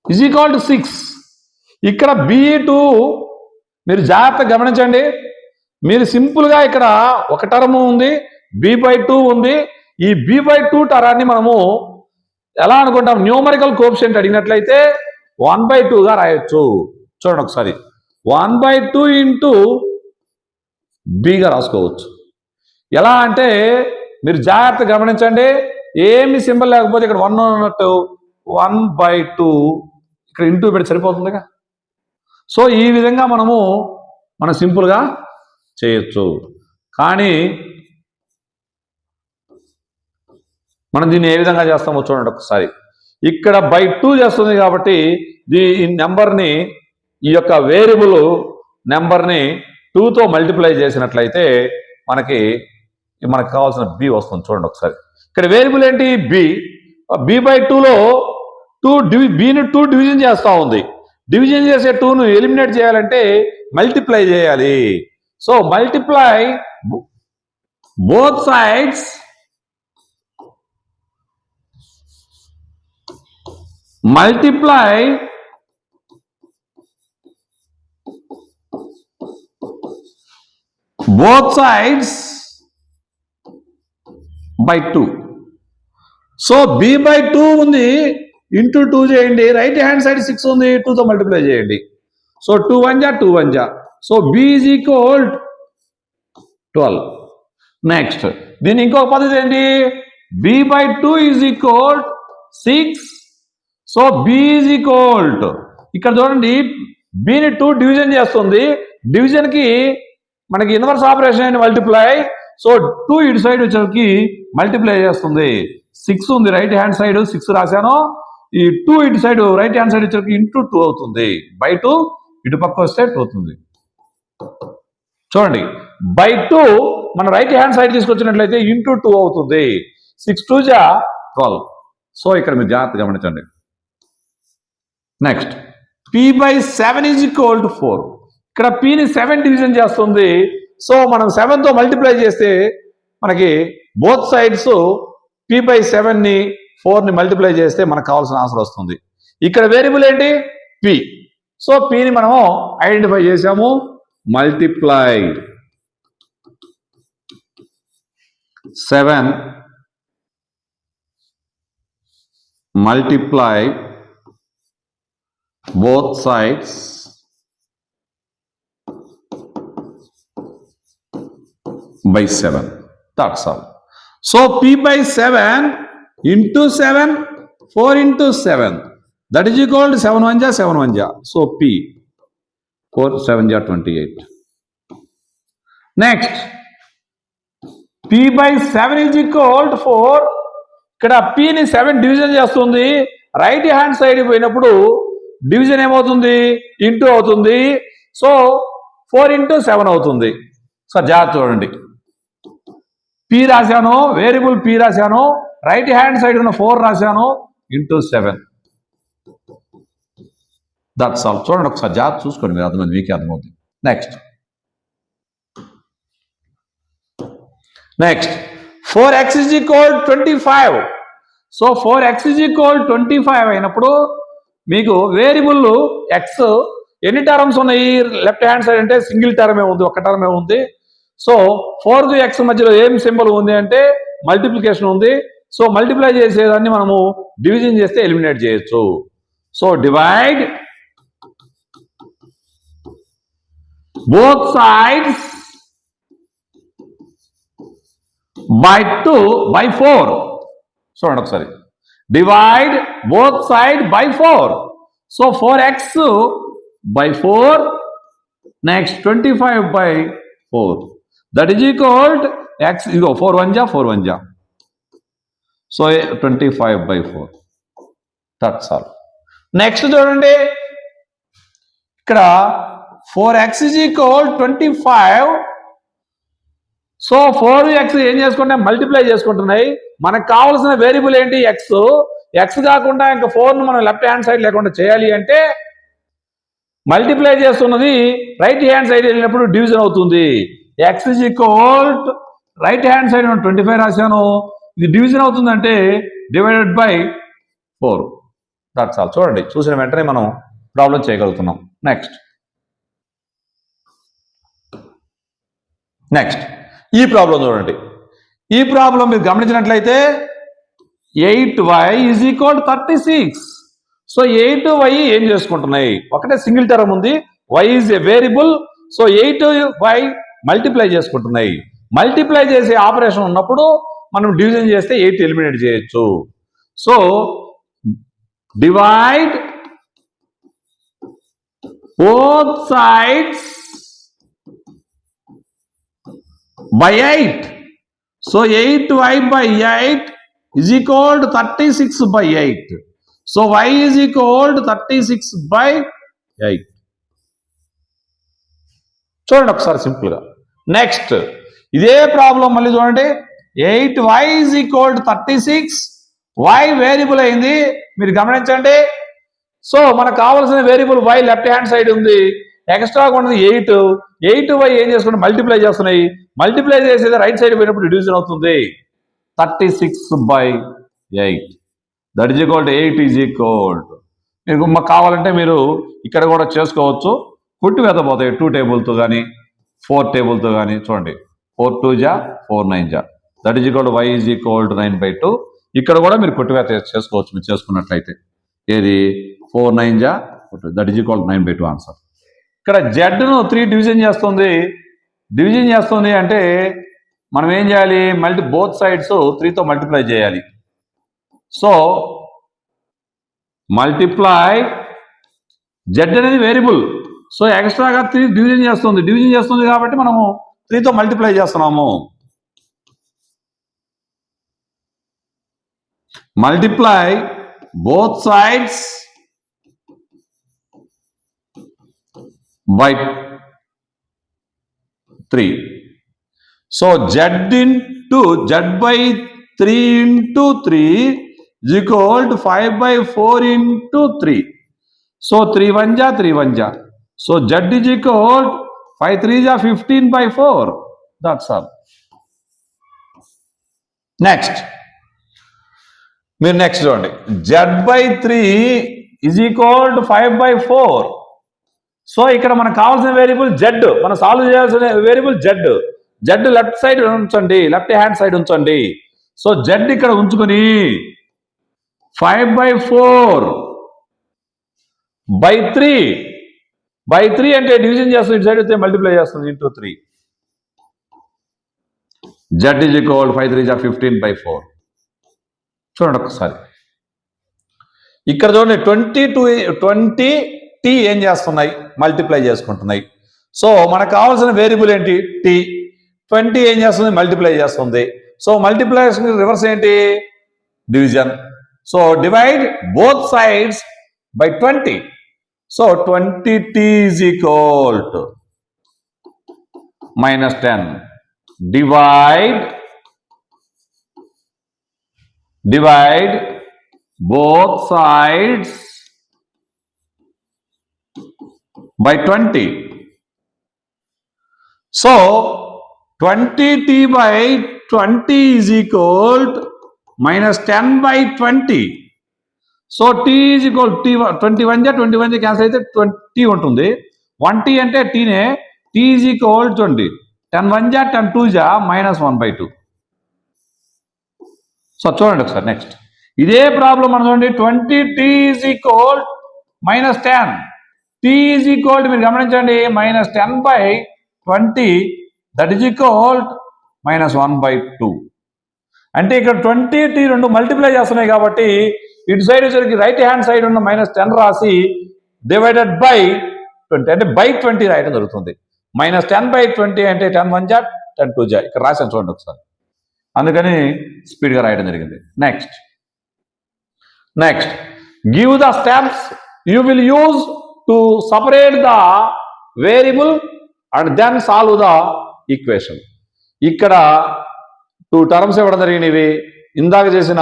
= 6. ఇక్కడ b2 మీరు జాగ్రత్తగా గమనించండి. మీరు సింపుల్గా ఇక్కడ ఒక టర్మ్ ఉంది, b/2 ఉంది. ఈ b/2 టరాన్ని మనము ఎలా అనుకుంటాం? న్యూమరికల్ కోఎఫిషియంట్ అడిగినట్లయితే 1/2గా రాయొచ్చు. చూడండి ఒకసారి. 1/2 × bగా రాసుకోవచ్చు. ఎలా అంటే మీరు జాగ్రత్తగా గమనించండి. ఏమి సింబల్ లేకపోతే ఇక్కడ 1 ఉన్నట్టు 1/2 ఇక్కడ ఇంటూ పెట్టి సరిపోతుందిగా. సో ఈ విధంగా మనం సింపుల్గా చేయొచ్చు. కానీ మనం దీన్ని ఏ విధంగా చేస్తామో చూడండి ఒకసారి. ఇక్కడ /2 చేస్తుంది కాబట్టి ఈ నెంబర్ని, ఈ యొక్క వేరియబుల్ నెంబర్ని 2తో మల్టిప్లై చేసినట్లయితే మనకి కావాల్సిన b వస్తుంది. చూడండి ఒకసారి. ఇక్కడ వేరియబుల్ ఏంటి బి. b/2లో బీని 2 డివిజన్ చేస్తూ ఉంది. డివిజన్ చేసే 2ను ఎలిమినేట్ చేయాలంటే మల్టిప్లై చేయాలి. So multiply both sides by 2. So b/2 ఉంది ఇంటూ 2 చేయండి. రైట్ హ్యాండ్ సైడ్ 6 ఉంది, 2తో మల్టిప్లై చేయండి. సో 2 1 జా 2 1 జా. So b is equal 12. Next దీని ఇంకొక పద్ధతి ఏంటి, b/2 is equal 6. So b is equal ఇక్కడ చూడండి bని 2 డివిజన్ చేస్తుంది. డివిజన్ కి మనకి ఇన్వర్స్ ఆపరేషన్ అయిన మల్టిప్లై. సో 2 ఇటు సైడ్ వచ్చేసరికి మల్టిప్లై చేస్తుంది. 6 ఉంది రైట్ హ్యాండ్ సైడ్ 6 రాశాను. ఈ 2 ఇటు సైడ్ రైట్ హ్యాండ్ సైడ్ వచ్చేసరికి ఇంటూ 2 అవుతుంది. బై 2 ఇటు పక్క వస్తే 2 అవుతుంది. చూడండి బై 2 మన రైట్ హ్యాండ్ సైడ్ తీసుకొచ్చినట్లయితే ఇంటూ 2 అవుతుంది. 6 2 జా 12. సో ఇక్కడ మీరు జాగ్రత్త గమనించండి. Next p/7 is equal to 4. ఇక్కడ pని 7 డివిజన్ చేస్తుంది. సో మనం 7తో మల్టిప్లై చేస్తే మనకి బోత్ సైడ్స్ p/7ని 4ని మల్టిప్లై చేస్తే మనకు కావాల్సిన ఆన్సర్ వస్తుంది. ఇక్కడ వేరియబుల్ ఏంటి p. సో pని మనము ఐడెంటిఫై చేసాము. Multiply 7 multiply both sides by 7. That's all. So p/7 into 7, 4 into 7. That is equal to 7 1 ja 7 1 ja. So p 4 7 ja 28. Next p/7 is equal to 4. ఇక్కడ pని 7 division చేస్తుంది. Right hand side పోయినప్పుడు division ఏమవుతుంది into అవుతుంది. So 4 into 7 అవుతుంది. So జాగ్రత్త చూడండి, p రాశాను, variable p రాశాను, రైట్ హ్యాండ్ సైడ్ ఉన్న 4 రాశాను, ఇంటూ 7. That's all. చూడండి ఒకసారి జాగ్రత్త చూసుకోండి, మీరు అర్థమైంది, మీకే అర్థమవుతుంది. Next 4x is equal 25. So 4x is equal 25 అయినప్పుడు మీకు వేరియబుల్ x ఎన్ని టర్మ్స్ ఉన్నాయి, లెఫ్ట్ హ్యాండ్ సైడ్ అంటే సింగిల్ టర్మే ఉంది, ఒక్క టర్మే ఉంది. సో 4కు x మధ్యలో ఏం సింబల్ ఉంది అంటే మల్టిప్లికేషన్ ఉంది. సో మల్టిప్లై చేసేదాన్ని మనము డివిజన్ చేస్తే ఎలిమినేట్ చేయొచ్చు. So divide both sides by 2 by 4. చూడండి ఒకసారి, divide both side by 4. So 4x by 4. Next 25 by 4. That is equal x. ఇగో 4 1 జా 4 1 జా. So 25 by 4. That's all. Next చూడండి, ఇక్కడ 4x is equal 25. So 4x ఏం చేసుకుంటే మల్టిప్లై చేసుకుంటున్నాయి. మనకు కావాల్సిన వేరియబుల్ ఏంటి x కాకుండా ఇంకా 4ను మనం లెఫ్ట్ హ్యాండ్ సైడ్ లేకుండా చేయాలి అంటే మల్టిప్లై చేస్తున్నది రైట్ హ్యాండ్ సైడ్ వెళ్ళినప్పుడు డివిజన్ అవుతుంది. x is equal right hand side 25 రాశాను, ఇది డివిజన్ అవుతుందంటే డివైడెడ్ బై 4. That's all. చూడండి, చూసిన వెంటనే మనం ప్రాబ్లం చేయగలుగుతున్నాం. నెక్స్ట్ ఈ ప్రాబ్లం చూడండి. ఈ ప్రాబ్లం మీరు గమనించినట్లయితే 8y is equal to 36. So 8y ఏం చేసుకుంటున్నాయి, ఒకటే సింగిల్ టర్మ్ ఉంది, y is a variable. So 8y multiply చేసుకుంటున్నాయి. మల్టిప్లై చేసే ఆపరేషన్ ఉన్నప్పుడు మనం డివిజన్ చేస్తే 8 ఎలిమినేట్ చేయొచ్చు. So divide both sides by 8. So 8y by 8 is equal to 36 by 8. So y is equal to 36 by 8. చూడండి ఒకసారి simple గా. నెక్స్ట్ ఇదే ప్రాబ్లం మళ్ళీ చూడండి. 8y is equal to 36. y variable అయింది, మీరు గమనించండి. సో మనకు కావాల్సిన variable y left hand side ఉంది, ఎక్స్ట్రా ఉన్నది 8y ఏం చేసుకుంటే మల్టిప్లై చేస్తున్నాయి, మల్టిప్లై చేసేది రైట్ సైడ్ పోయినప్పుడు డివిజన్ అవుతుంది. 36/8 that is equal to 8 is equal to, మీకు కావాలంటే మీరు ఇక్కడ కూడా చేసుకోవచ్చు, కొట్టి వేతపోతాయి 2 టేబుల్తో కానీ 4 టేబుల్తో కానీ. చూడండి 4 2 జా 4 9 జా that is equal to y is equal to 9/2. ఇక్కడ కూడా మీరు కొట్టివేత చేసుకోవచ్చు మీరు చేసుకున్నట్లయితే. ఏది 4 9 జా that is equal to 9/2 answer. ఇక్కడ జెడ్ను 3 డివిజన్ చేస్తుంది అంటే మనం ఏం చేయాలి, బోత్ సైడ్స్ 3తో మల్టిప్లై చేయాలి. సో మల్టిప్లై జెడ్ అనేది వేరియబుల్, సో ఎక్స్ట్రాగా 3 డివిజన్ చేస్తుంది కాబట్టి మనము 3తో మల్టిప్లై చేస్తున్నాము. Multiply both sides by 3. So z by 3 into 3 is equal to 5/4 into 3. So 3 1 ja 3 1 ja. So z is equal 5 3 ja 15/4. That's all. Next. మీరు next చూడండి, z by 3 is equal to 5/4. So ఇక్కడ మనకు కావాల్సిన variable Z, మనం solve చేయాల్సిన variable Z left side ఉంచండి, left hand side ఉంచండి. So Z ఇక్కడ ఉంచుకొని 5/4/3 అంటే డివిజన్ చేస్తుంది, ఇటు సైడ్ అయితే మల్టిప్లై చేస్తుంది ఇంటూ 3. జెడ్ ఈజ్ ఈక్వల్ 5 3 జా 15/4. చూడండి ఒకసారి ఇక్కడ చూడండి 20 టీ ఏం చేస్తున్నాయి, మల్టిప్లై చేసుకుంటున్నాయి. సో మనకు కావాల్సిన వేరియబుల్ ఏంటి, టీ. 20 ఏం చేస్తుంది, మల్టిప్లై చేస్తుంది. సో మల్టిప్లైషన్ రివర్స్ ఏంటి, division. So divide both sides by 20. So 20t is equal to -10. Divide both sides by 20. So 20t by 20 is equal to -10/20. So t is equal to 21 cancel అయితే 20 ఉంటుంది. 1t అంటే t నే, t is equal to 20. 10 1 జా 10 2 జా -1/2. So చూడండి ఒకసారి next ఇదే problem మనం చూడండి, 20t is equal -10. t is equal to, మీరు గమనించండి, -10/20 దట్ ఈజ్ ఈక్వల్ -1/2. అంటే ఇక్కడ 20t రెండు మల్టిప్లై చేస్తున్నాయి కాబట్టి ఇటు సైడ్ వచ్చేసరికి రైట్ హ్యాండ్ సైడ్ ఉన్న -10 రాసి డివైడెడ్ బై 20 అంటే బై 20 రాయడం జరుగుతుంది. -10/20 అంటే 10 1 జా 10 2 జా ఇక్కడ రాసాను చూడండి ఒకసారి, అందుకని స్పీడ్గా రాయడం జరిగింది. Next give the steps you will use to separate the variable and then solve the equation. ఇక్కడ 2 టర్మ్స్ ఇవ్వడం జరిగినవి. ఇందాక చేసిన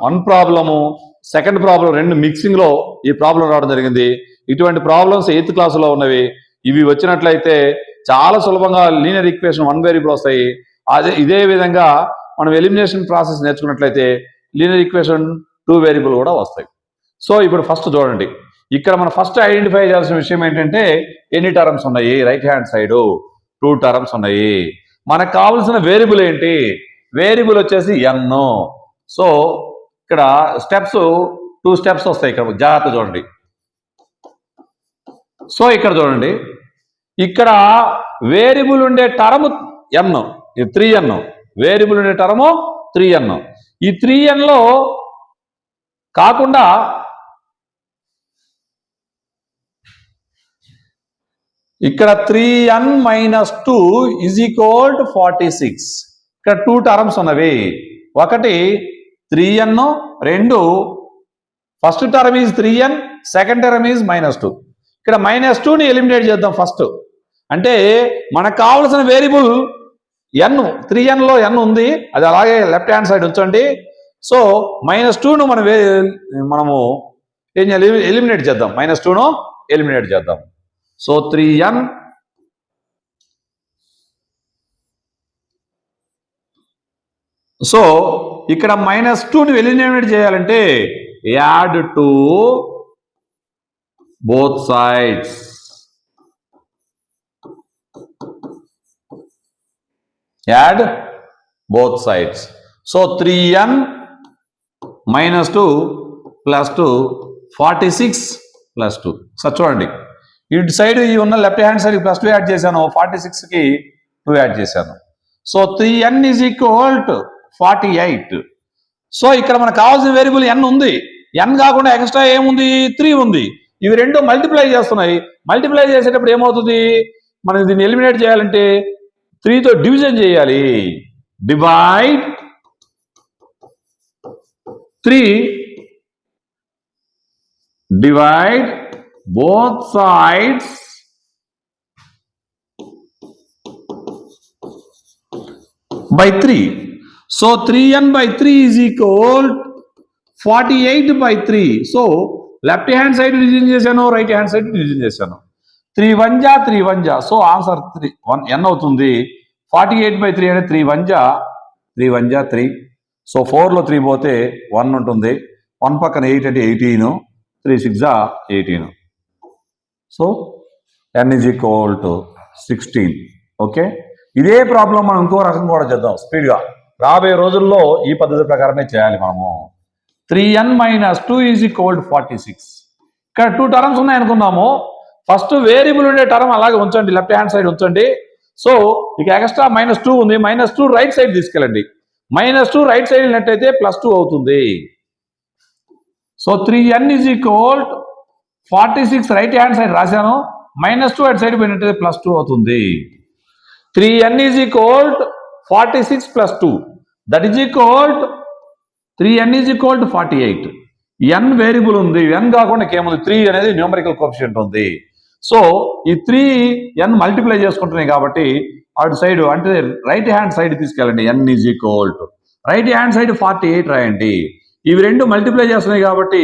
వన్ ప్రాబ్లము, సెకండ్ ప్రాబ్లం, రెండు మిక్సింగ్ లో ఈ ప్రాబ్లం రావడం జరిగింది. ఇటువంటి ప్రాబ్లమ్స్ 8th క్లాసులో ఉన్నవి. ఇవి వచ్చినట్లయితే చాలా సులభంగా లీనియర్ ఈక్వేషన్ 1 వేరియబుల్ వస్తాయి. ఇదే విధంగా మనం ఎలిమినేషన్ ప్రాసెస్ నేర్చుకున్నట్లయితే లీనియర్ ఈక్వేషన్ 2 వేరియబుల్ కూడా వస్తాయి. సో ఇప్పుడు ఫస్ట్ చూడండి, ఇక్కడ మనం ఫస్ట్ ఐడెంటిఫై చేయాల్సిన విషయం ఏంటంటే ఎన్ని టర్మ్స్ ఉన్నాయి, రైట్ హ్యాండ్ సైడ్ 2 టర్మ్స్ ఉన్నాయి. మనకు కావాల్సిన వేరియబుల్ ఏంటి, వేరియబుల్ వచ్చేసి n. సో ఇక్కడ స్టెప్స్ 2 స్టెప్స్ వస్తాయి, ఇక్కడ జాగ్రత్త చూడండి. సో ఇక్కడ చూడండి, ఇక్కడ వేరియబుల్ ఉండే టర్మ్ n, 3n. వేరియబుల్ ఉండే టర్మ్ 3n. ఈ 3n లో కాకుండా ఇక్కడ 3n - 2 ఈజ్ ఈక్వల్ టు 46. ఇక్కడ 2 టర్మ్స్ ఉన్నవి. ఒకటి 3n, 2 first term is 3n, second term is -2. ఇక్కడ -2ని ఎలిమినేట్ చేద్దాం ఫస్ట్. అంటే మనకు కావలసిన వేరియబుల్ ఎన్ 3n లో ఎన్ ఉంది, అది అలాగే లెఫ్ట్ హ్యాండ్ సైడ్ ఉంచండి. సో -2ను మనము ఏం చేయాలి, ఎలిమినేట్ చేద్దాం. -2ను ఎలిమినేట్ చేద్దాం. సో 3n సో ఇక్కడ -2ని ఎలిమినేట్ చేయాలంటే add to both sides. Add both sides. So 3n -2 + 2 46 + 2. Sir చూడండి, ఇటు సైడ్ ఈ ఉన్న లెఫ్ట్ హ్యాండ్ సైడ్ +2 యాడ్ చేశాను, 46కి 2 యాడ్ చేశాను. So 3n = 48. సో ఇక్కడ మనకు కావాల్సిన వేరియబుల్ n ఉంది, n కాకుండా ఎక్స్ట్రా ఏముంది, 3 ఉంది. ఇవి రెండు మల్టిప్లై చేస్తున్నాయి. మల్టిప్లై చేసేటప్పుడు ఏమవుతుంది, మనం దీన్ని ఎలిమినేట్ చేయాలంటే 3తో డివిజన్ చేయాలి. Divide 3, divide both sides by 3. So 3n/3 = 48/3. So left hand side division చేశాను, రైట్ హ్యాండ్ సైడ్ డివిజన్ చేశాను. 3 1 జా 3 1 జా. సో ఆన్సర్ 1n అవుతుంది. 48/3 అంటే 3 1 జా 3 1 జా 3. సో 4లో 3 పోతే 1 ఉంటుంది. 1 పక్కన 8 అంటే 18, 3 6 జా 18. So n = 16. ఓకే, ఇదే ప్రాబ్లం మనం ఇంకో రకం కూడా చేద్దాం స్పీడ్గా. రాబోయే రోజుల్లో ఈ పద్ధతి ప్రకారమే చేయాలి మనము. 3n - 2 = 46. ఇక్కడ 2 టర్మ్స్ ఉన్నాయనుకున్నాము. ఫస్ట్ వేరియబుల్ ఉండే టర్మ్ అలాగే ఉంచండి, లెఫ్ట్ హ్యాండ్ సైడ్ ఉంచండి. సో ఇక ఎక్స్ట్రా -2 ఉంది, -2 రైట్ సైడ్ తీసుకెళ్ళండి. -2 రైట్ సైడ్ వెళ్ళినట్టయితే +2 అవుతుంది. So 3n = 46 right hand side రాశాను, -2 అటు సైడ్ పోయినట్టయితే +2 అవుతుంది. 3n = 46 + 2, that is equal 3n = 48. n variable ఉంది, n కాకుండా ఏముంది, 3 అనేది న్యూమరికల్ కోఎఫిషియంట్ ఉంది. సో ఈ 3n మల్టిప్లై చేసుకుంటున్నాయి కాబట్టి అటు సైడ్ అంటే రైట్ హ్యాండ్ సైడ్ తీసుకెళ్ళండి. n = రైట్ హ్యాండ్ సైడ్ 48 రాయండి. ఇవి రెండు మల్టిప్లై చేస్తున్నాయి కాబట్టి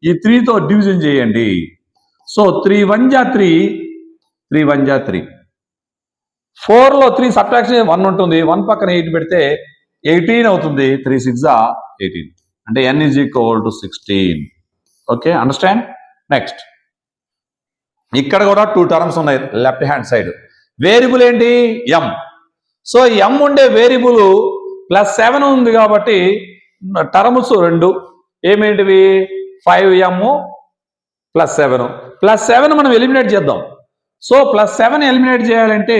ఈ 3తో డివిజన్ చేయండి. సో 3 1 జా 3, 3 1 జా 3. 4లో 3 సబ్ట్రాక్షన్ 1 ఉంటుంది, 1 పక్కన 8 పెడితే 18 అవుతుంది. 3 6 జా 18 అంటే n = 16. Okay, understand. నెక్స్ట్ ఇక్కడ కూడా 2 టర్మ్స్ ఉన్నాయి లెఫ్ట్ హ్యాండ్ సైడ్. వేరియబుల్ ఏంటి, m. సో m ఉండే వేరియబుల్ +7 ఉంది కాబట్టి టర్మ్స్ రెండు ఏమేంటివి, 5m + 7. +7 మనం ఎలిమినేట్ చేద్దాం. సో +7 ఎలిమినేట్ చేయాలంటే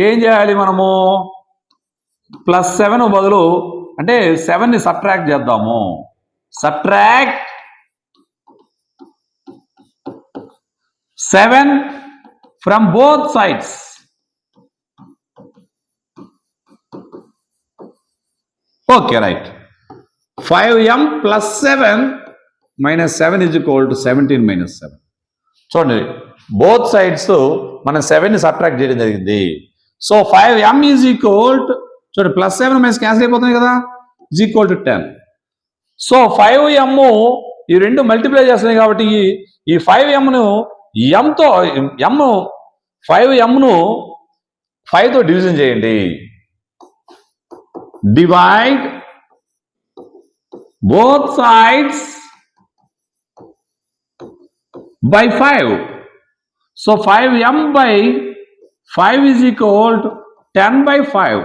ఏం చేయాలి మనము, +7 బదులు అంటే 7ని సబ్ట్రాక్ట్ చేద్దాము. Subtract 7 from both sides. Okay, right. 5m + 7 - 7 = 17 - 7. చూడండి, బోత్ సైడ్స్ మనం 7ని సబ్ట్రాక్ట్ చేయడం జరిగింది. సో 5m = చూడండి +7 - క్యాన్సిల్ అయిపోతుంది కదా, = 10. సో 5m ఈ రెండు మల్టిప్లై చేస్తున్నాయి కాబట్టి ఈ 5mను m 5mను 5తో డివిజన్ చేయండి. Divide both sides by 5. So 5m/5 = 10/5.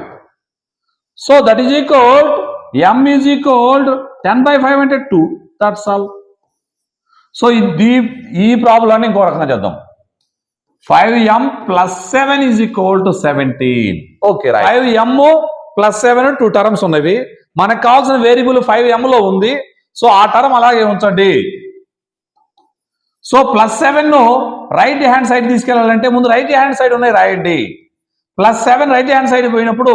So that is equal m = 10/5 అంటే 2. That's all. సో ఈ ప్రాబ్లాన్ని ఇంకో రకంగా చేద్దాం. 5m + 7 = 17. ఓకే, 5m + 7 2 టర్మ్స్ ఉన్నవి. మనకు కావాల్సిన వేరియబుల్ 5mలో ఉంది. సో ఆ టర్మ్ అలాగే ఉంచండి. సో +7ను రైట్ హ్యాండ్ సైడ్ తీసుకెళ్లాలంటే ముందు రైట్ హ్యాండ్ సైడ్ ఉన్నాయి రాయండి. +7 రైట్ హ్యాండ్ సైడ్ పోయినప్పుడు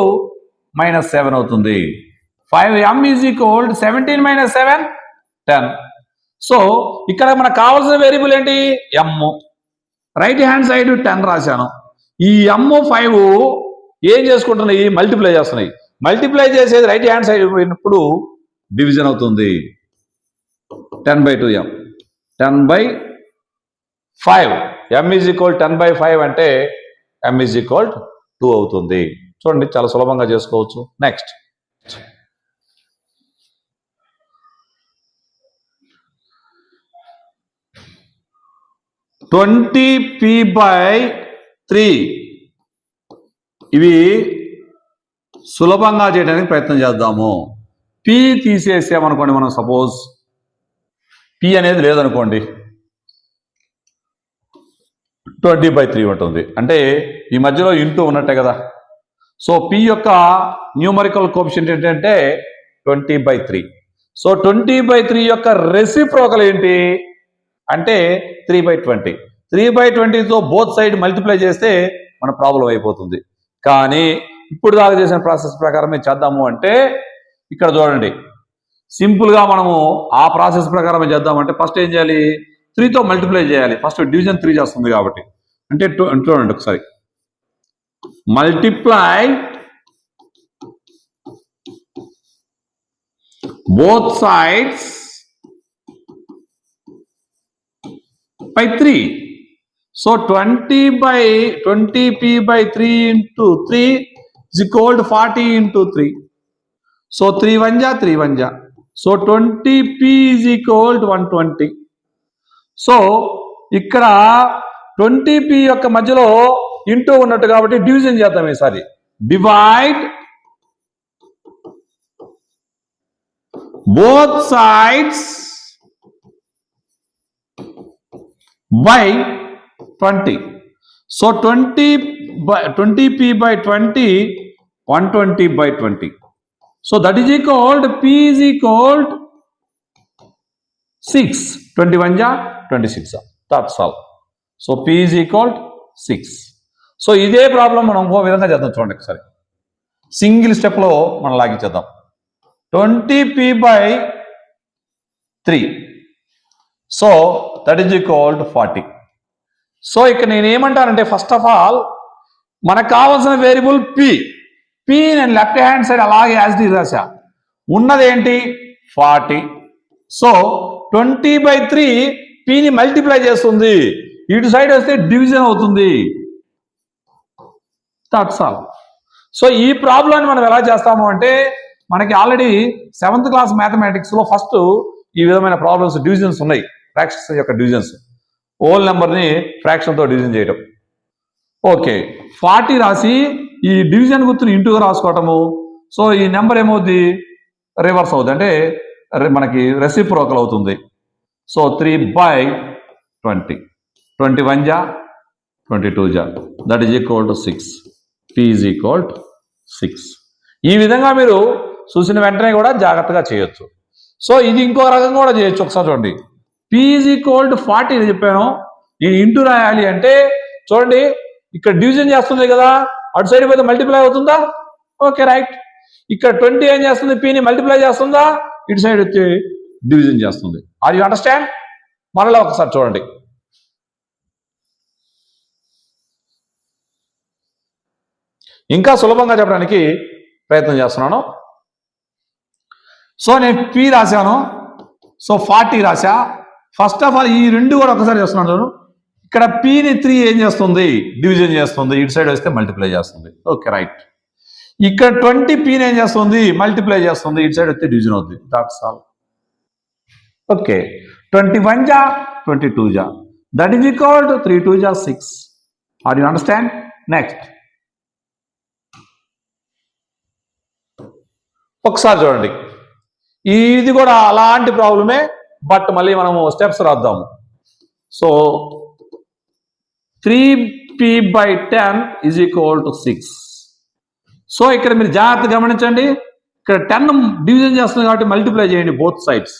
-7 అవుతుంది. 5m = 17 - 7 10. సో ఇక్కడ మనకు కావాల్సిన వేరియబుల్ ఏంటి, m. రైట్ హ్యాండ్ సైడ్ 10 రాశాను. ఈ m 5 ఏం చేసుకుంటున్నాయి? మల్టిప్లై చేస్తున్నాయి. మల్టిప్లై చేసేది రైట్ హ్యాండ్ సైడ్ పోయినప్పుడు డివిజన్ అవుతుంది. 10/2m 10/5 m is equal 10/5 అంటే m is equal 2 అవుతుంది. చూడండి చాలా సులభంగా చేసుకోవచ్చు. నెక్స్ట్ 20p/3 ఇవి సులభంగా చేయడానికి ప్రయత్నం చేద్దాము. p తీసేసామనుకోండి, మనం సపోజ్ p అనేది లేదనుకోండి, 20/3 ఉంటుంది. అంటే ఈ మధ్యలో ఇంటూ ఉన్నట్టే కదా. సో p యొక్క న్యూమరికల్ కోఎఫిషియంట్ ఏంటంటే 20/3. సో 20/3 యొక్క రెసిప్రోకల్ ఏంటి అంటే 3/20. 3/20తో బోత్ సైడ్ మల్టిప్లై చేస్తే మన ప్రాబ్లం అయిపోతుంది. కానీ ఇప్పుడు దాకా చేసిన ప్రాసెస్ ప్రకారం చేద్దాము అంటే ఇక్కడ చూడండి, సింపుల్గా మనము ఆ ప్రాసెస్ ప్రకారం చేద్దామంటే ఫస్ట్ ఏం చేయాలి? 3తో మల్టిప్లై చేయాలి. ఫస్ట్ డివిజన్ 3 చేస్తుంది కాబట్టి. అంటే చూడండి ఒకసారి, multiply both sides by 3. So 20p/3 into 3 is equal to 40 into 3. So 3 1 ja 3 1 ja. So 20p is equal to 120. So ఇక్కడ 20p యొక్క మధ్యలో ఇంటూ ఉన్నట్టు కాబట్టి డివిజన్ చేద్దాం ఈసారి. Divide both sides by 20. So 20p/20 120/20. So that is equal to p is equal to 6. 21 ja 26. That's all. So p is equal to 6. So ఇదే problem మనం ఇంకో విధంగా చేద్దాం. చూడండి ఒకసారి, సింగిల్ స్టెప్లో మనం లాగించేద్దాం. 20p/3. So that is equal to 40. So ఇక్కడ నేను ఏమంటానంటే, ఫస్ట్ ఆఫ్ ఆల్ మనకు కావాల్సిన వేరియబుల్ p నేను లెఫ్ట్ హ్యాండ్ సైడ్ అలాగే యాజ్ ది రాశా. ఉన్నది ఏంటి? 40. సో 20/3 pని మల్టిప్లై చేస్తుంది, ఇటు సైడ్ వస్తే డివిజన్ అవుతుంది. That's all. సో ఈ ప్రాబ్లాన్ని మనం ఎలా చేస్తాము అంటే, మనకి ఆల్రెడీ 7th క్లాస్ మ్యాథమెటిక్స్లో ఫస్ట్ ఈ విధమైన ప్రాబ్లమ్స్ డివిజన్స్ ఉన్నాయి. ఫ్రాక్షన్స్ యొక్క డివిజన్స్, హోల్ నెంబర్ని ఫ్రాక్షన్తో డివిజన్ చేయడం. ఓకే, 40 రాసి ఈ డివిజన్ గుర్తుని ఇంటూగా రాసుకోవటము. సో ఈ నెంబర్ ఏమవుద్ది? రివర్స్ అవుతుంది, అంటే మనకి రెసిప్రోకల్ అవుతుంది. So 3/20. 21 ja 22 ja that is equal to 6. p is equal to 6. ఈ విధంగా మీరు చూసిన వెంటనే కూడా జాగ్రత్తగా చేయొచ్చు. సో ఇది ఇంకో రకంగా కూడా చేయొచ్చు. ఒకసారి చూడండి, p ఈజ్ ఈక్వల్ టు 40 అని చెప్పాను. నేను ఇంటూ రాయాలి అంటే చూడండి, ఇక్కడ డివిజన్ చేస్తుంది కదా, అటు సైడ్ పోతే మల్టిప్లై అవుతుందా? Okay right. ఇక్కడ 20 ఏం చేస్తుంది? pని మల్టిప్లై చేస్తుందా? ఇటు సైడ్ వచ్చి డివిజన్ చేస్తుంది. Are you understand? మరలా ఒకసారి చూడండి, ఇంకా సులభంగా చెప్పడానికి ప్రయత్నం చేస్తున్నాను. సో నేను p రాశాను, సో 40 రాశా. ఫస్ట్ ఆఫ్ ఆల్ ఈ రెండు కూడా ఒకసారి చేస్తున్నాను. ఇక్కడ pని 3 ఏం చేస్తుంది? డివిజన్ చేస్తుంది, ఇటు సైడ్ వస్తే మల్టిప్లై చేస్తుంది. Okay right. ఇక్కడ 20pని ఏం చేస్తుంది? మల్టిప్లై చేస్తుంది, ఇటు సైడ్ వస్తే డివిజన్ అవుతుంది. That's all. Okay, 21 ja 22 ja that is equal to 3 2 ja 6. Are you understand? Next ఒకసారి చూడండి, ఇది కూడా అలాంటి ప్రాబ్లమే, బట్ మళ్ళీ మనము స్టెప్స్ రాద్దాము. So 3p/10 is equal to 6. So ఇక్కడ మీరు జాగ్రత్త గమనించండి, ఇక్కడ 10 డివిజన్ చేస్తుంది కాబట్టి మల్టిప్లై చేయండి both sides.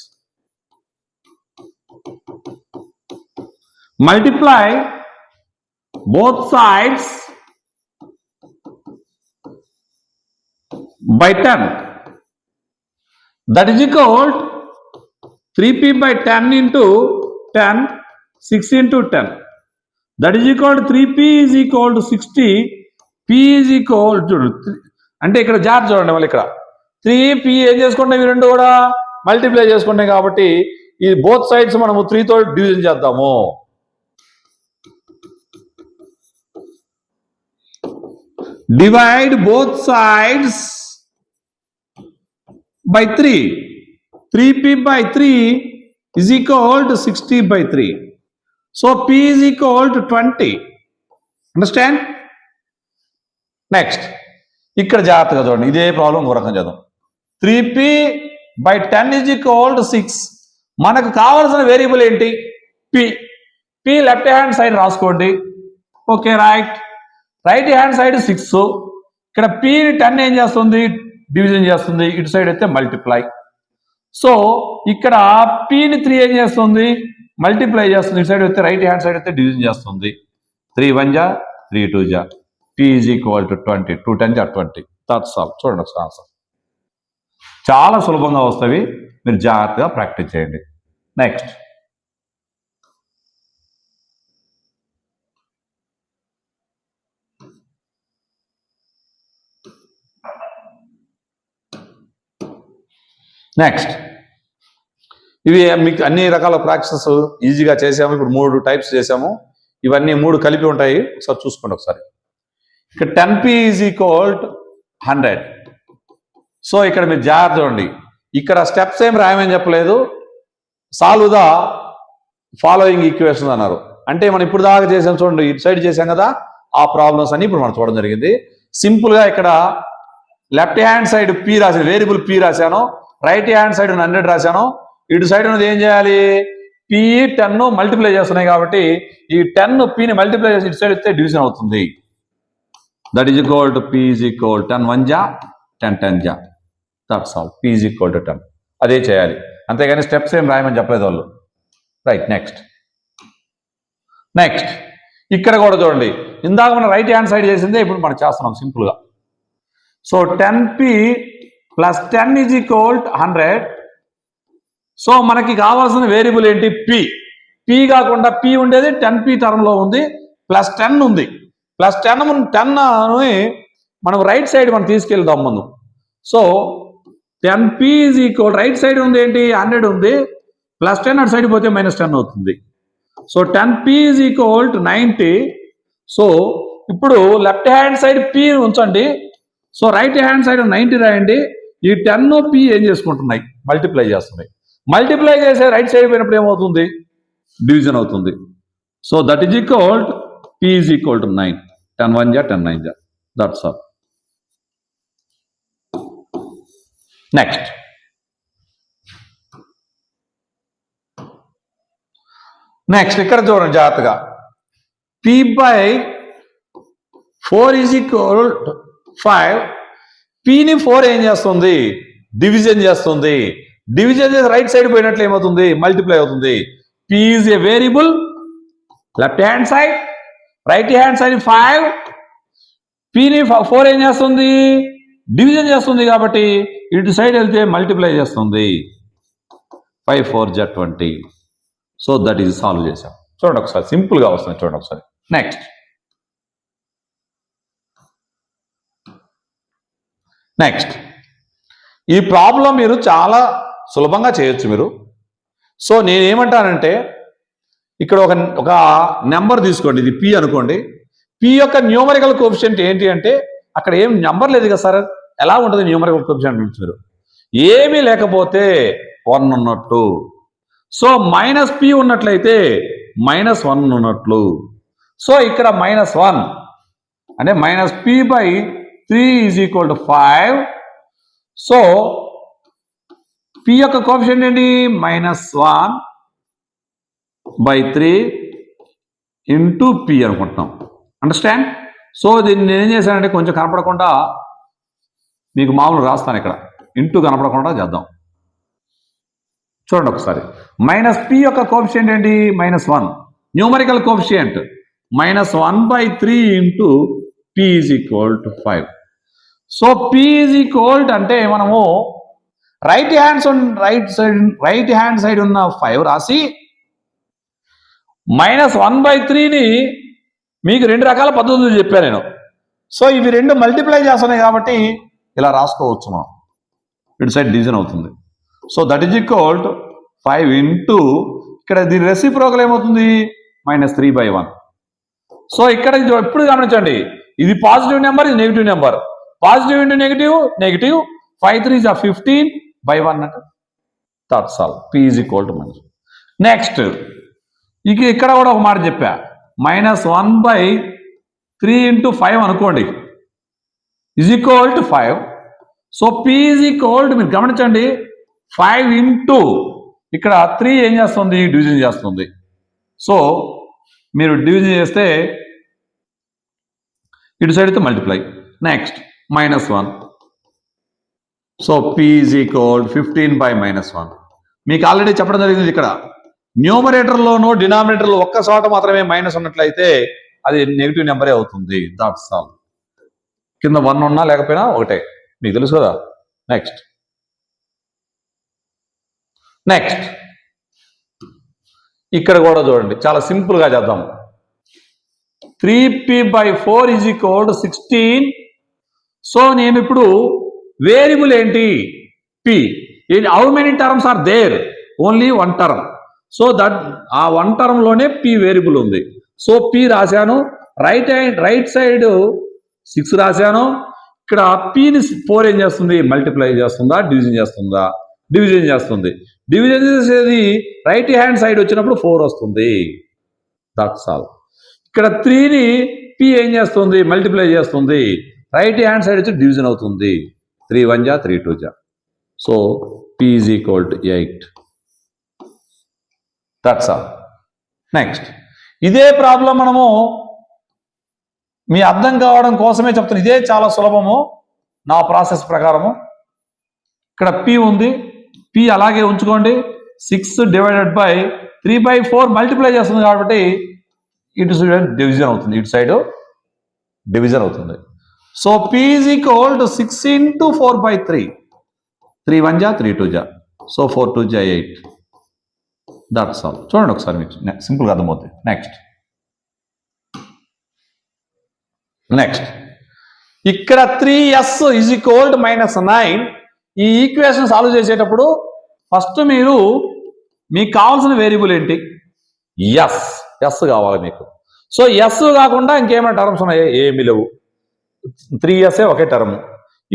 Multiply both sides by 10. That is equal 3p/10 into 10, 6 into 10. That is equal to 3p is equal to 60, P is equal చూడు అంటే ఇక్కడ జాగ్రత్త చూడండి మళ్ళీ ఇక్కడ 3p ఏం చేసుకుంటాం ఇవి రెండు కూడా మల్టిప్లై చేసుకుంటాం కాబట్టి ఈ బోత్ సైడ్స్ మనము 3తో డివిజన్ చేద్దాము. Divide both sides by 3. 3p by 3 is equal to 60/3. So p is equal to 20. Understand? Next. ఇక్కడ జాగ్రత్తగా చూడండి ఇదే ప్రాబ్లం ఒక రకం చేద్దాం. 3p by 10 is equal to 6. మనకు కావాల్సిన వేరియబుల్ ఏంటి? p. p left hand side రాసుకోండి. Okay right hand side 6. ఇక్కడ p ని 10 ఏం చేస్తుంది? డివిజన్ చేస్తుంది. ఇటు సైడ్ అయితే మల్టిప్లై. సో ఇక్కడ pని 3 ఏం చేస్తుంది? మల్టిప్లై చేస్తుంది. ఇటు సైడ్ అయితే రైట్ హ్యాండ్ సైడ్ అయితే డివిజన్ చేస్తుంది. 3 1 జా 3 2 జా p ఈజ్ ఈక్వల్ టు 20. 2 10 జా 20. That's all. చూడండి ఒకసారి ఆన్సర్. చాలా సులభంగా వస్తాయి. మీరు జాగ్రత్తగా ప్రాక్టీస్ చేయండి. నెక్స్ట్ ఇవి మీకు అన్ని రకాల ప్రాక్టీసెస్ ఈజీగా చేసాము. ఇప్పుడు 3 టైప్స్ చేసాము. ఇవన్నీ 3 కలిపి ఉంటాయి. ఒకసారి చూసుకోండి ఒకసారి. ఇక్కడ 10p is equal to 100. So ఇక్కడ మీరు జాగ్రత్త చూడండి. ఇక్కడ స్టెప్స్ ఏం రాయమని చెప్పలేదు. సాల్వ్ ద ఫాలోయింగ్ ఈక్వేషన్స్ అన్నారు. అంటే మనం ఇప్పుడు దాకా చేసాం చూడండి. ఇటు సైడ్ చేసాం కదా ఆ ప్రాబ్లమ్స్ అన్ని ఇప్పుడు మనం చూడడం జరిగింది. సింపుల్గా ఇక్కడ లెఫ్ట్ హ్యాండ్ సైడ్ p రాశాను, వేరియబుల్ p రాశాను. రైట్ హ్యాండ్ సైడ్ 100 రాశాను. ఇటు సైడ్ ఉన్నది ఏం చేయాలి? p 10 మల్టిప్లై చేస్తున్నాయి కాబట్టి ఈ 10 pని మల్టిప్లై చేసి ఇటు సైడ్ ఇస్తే డివిజన్ అవుతుంది. That is equal to p is equal 10 1 జా 10 10 జా. That's all. p is equal to 10. అదే చేయాలి. అంతేగాని స్టెప్స్ ఏం రాయమని చెప్పలేదు వాళ్ళు. రైట్ నెక్స్ట్ ఇక్కడ కూడా చూడండి. ఇందాక మనం రైట్ హ్యాండ్ సైడ్ చేసిందే ఇప్పుడు మనం చేస్తున్నాం సింపుల్గా. So 10p plus 10 is equal 100. So మనకి కావాల్సిన వేరియబుల్ ఏంటి? p కాకుండా p ఉండేది 10p టర్మ్లో ఉంది. ప్లస్ 10 ఉంది. ప్లస్ 10 మనం రైట్ సైడ్ మనం తీసుకెళ్దాం ముందు. So 10p is equal right side ఉంది ఏంటి? 100 ఉంది. ప్లస్ 10 అటు సైడ్ పోతే -10 అవుతుంది. So 10p is equal to 90. So ఇప్పుడు లెఫ్ట్ హ్యాండ్ సైడ్ p ఉంచండి. సో రైట్ హ్యాండ్ సైడ్ 90 రాయండి. ఈ 10p ఏం చేసుకుంటున్నాయి? మల్టిప్లై చేస్తున్నాయి. మల్టిప్లై చేసే రైట్ సైడ్ పోయినప్పుడు ఏమవుతుంది? డివిజన్ అవుతుంది. So that is equal p is equal to 9. 10 1 జా 10 9 జా. That's all. నెక్స్ట్ ఇక్కడ చూడండి జాగ్రత్తగా. p by 4 is equal 5. pని 4 ఏం చేస్తుంది? డివిజన్ చేస్తుంది. డివిజన్ చేసి రైట్ సైడ్ పోయినట్లు ఏమవుతుంది? మల్టిప్లై అవుతుంది. p is a variable left hand side, right hand side 5. pని 4 ఏం చేస్తుంది? డివిజన్ చేస్తుంది కాబట్టి ఇటు సైడ్ వెళ్తే మల్టిప్లై చేస్తుంది. 5 4 జా 20. సో దట్ ఈజ్ సాల్వ్ చేసాం. చూడండి ఒకసారి సింపుల్గా వస్తుంది. చూడండి ఒకసారి. నెక్స్ట్ ఈ ప్రాబ్లం మీరు చాలా సులభంగా చేయొచ్చు మీరు. సో నేనేమంటానంటే ఇక్కడ ఒక నెంబర్ తీసుకోండి. ఇది p అనుకోండి. p యొక్క న్యూమరికల్ కోఎఫిషియంట్ ఏంటి అంటే అక్కడ ఏం నెంబర్ లేదు కదా సార్. ఎలా ఉంటుంది న్యూమరికల్ కోఎఫిషియంట్ నుంచి మీరు? ఏమీ లేకపోతే 1 ఉన్నట్టు. సో -p ఉన్నట్లయితే -1 ఉన్నట్లు. సో ఇక్కడ -1 అంటే -p by 3 is equal to 5. So p యొక్క కోఎఫిషియంట్ ఏంటి? -1 బై 3 ఇంటూ p అనుకుంటున్నాం. అండర్స్టాండ్? సో దీన్ని నేను ఏం చేశానంటే కొంచెం కనపడకుండా మీకు మామూలు రాస్తాను. ఇక్కడ ఇంటూ కనపడకుండా చేద్దాం. చూడండి ఒకసారి. -p యొక్క కోఎఫిషియంట్ ఏంటి? -1. Numerical coefficient -1 by 3 into p is equal to 5. So p is equal అంటే మనము రైట్ హ్యాండ్ సైడ్ ఉన్న 5 రాసి -1 బై 3ని మీకు 2 రకాల పద్ధతులు చెప్పాను నేను. సో ఇవి రెండు మల్టిప్లై చేస్తున్నాయి కాబట్టి ఇలా రాసుకోవచ్చు మనం, ఇటు సైడ్ డివిజన్ అవుతుంది. So that is equal to 5 into ఇక్కడ దీని రెసిప్రోకల్ ఏమవుతుంది -3/1. సో ఇక్కడ ఎప్పుడు గమనించండి, ఇది పాజిటివ్ నెంబర్, ఇది negative number. Positive into negative negative, 5 3 15/1 అంటే that's all. P is equal to -. Next ఇక ఇక్కడ కూడా ఒక మాట చెప్పా, -1/3 ఇంటూ 5 అనుకోండి is equal to 5. So P is equal to, మీరు గమనించండి, 5 ఇంటూ ఇక్కడ 3 ఏం చేస్తుంది, డివిజన్ చేస్తుంది. సో మీరు డివిజన్ చేస్తే ఇటు సైడ్ అయితే multiply. Next -1. So P is equal 15/-1. మీకు ఆల్రెడీ చెప్పడం జరిగింది, ఇక్కడ న్యూమరేటర్లోనూ డినామినేటర్లో ఒక్క చోట మాత్రమే మైనస్ ఉన్నట్లయితే అది నెగిటివ్ నెంబరే అవుతుంది. That's all. కింద 1 ఉన్నా లేకపోయినా ఒకటే, మీకు తెలుసు కదా. నెక్స్ట్ ఇక్కడ కూడా చూడండి, చాలా సింపుల్గా చేద్దాం. 3p/4 is equal to 16. So నేను ఇప్పుడు వేరియబుల్ ఏంటి, p. How many terms are there, only 1 term. So that ఆ 1 టర్మ్ లోనే p వేరియబుల్ ఉంది. సో p రాశాను, రైట్ సైడ్ 6 రాశాను. ఇక్కడ pని 4 ఏం చేస్తుంది, మల్టిప్లై చేస్తుందా, డివిజన్ చేస్తుందా, డివిజన్ చేస్తుంది. డివిజన్ చేసేది రైట్ హ్యాండ్ సైడ్ వచ్చినప్పుడు 4 వస్తుంది. That's all. ఇక్కడ 3ని p ఏం చేస్తుంది, మల్టిప్లై చేస్తుంది. రైట్ హ్యాండ్ సైడ్ వచ్చి డివిజన్ అవుతుంది. 3 1 3 2. So p is equal to 8. That's all. Next ఇదే ప్రాబ్లం మనము మీ అర్థం కావడం కోసమే చెప్తాను, ఇదే చాలా సులభము నా ప్రాసెస్ ప్రకారము. ఇక్కడ p ఉంది, p అలాగే ఉంచుకోండి. 6 డివైడెడ్ బై 3/4 మల్టిప్లై చేస్తుంది కాబట్టి ఇటు సైడ్ డివిజన్ అవుతుంది, ఇటు సైడ్ డివిజన్ అవుతుంది. So p is equal to 6 into 4/3. 3 1 3 2. So 4 2 8. That's all. చూడండి ఒకసారి, మీకు సింపుల్గా అర్థమవుతుంది. నెక్స్ట్ ఇక్కడ 3s ఈజ్ ఈక్వల్ టు -9. ఈ ఈక్వేషన్ సాల్వ్ చేసేటప్పుడు ఫస్ట్ మీకు కావాల్సిన వేరియబుల్ ఏంటి, ఎస్ కావాలి మీకు. సో ఎస్ కాకుండా ఇంకేమైనా టర్మ్స్ ఉన్నాయి, ఏమి లేవు. 3s ఒకే టర్మ్.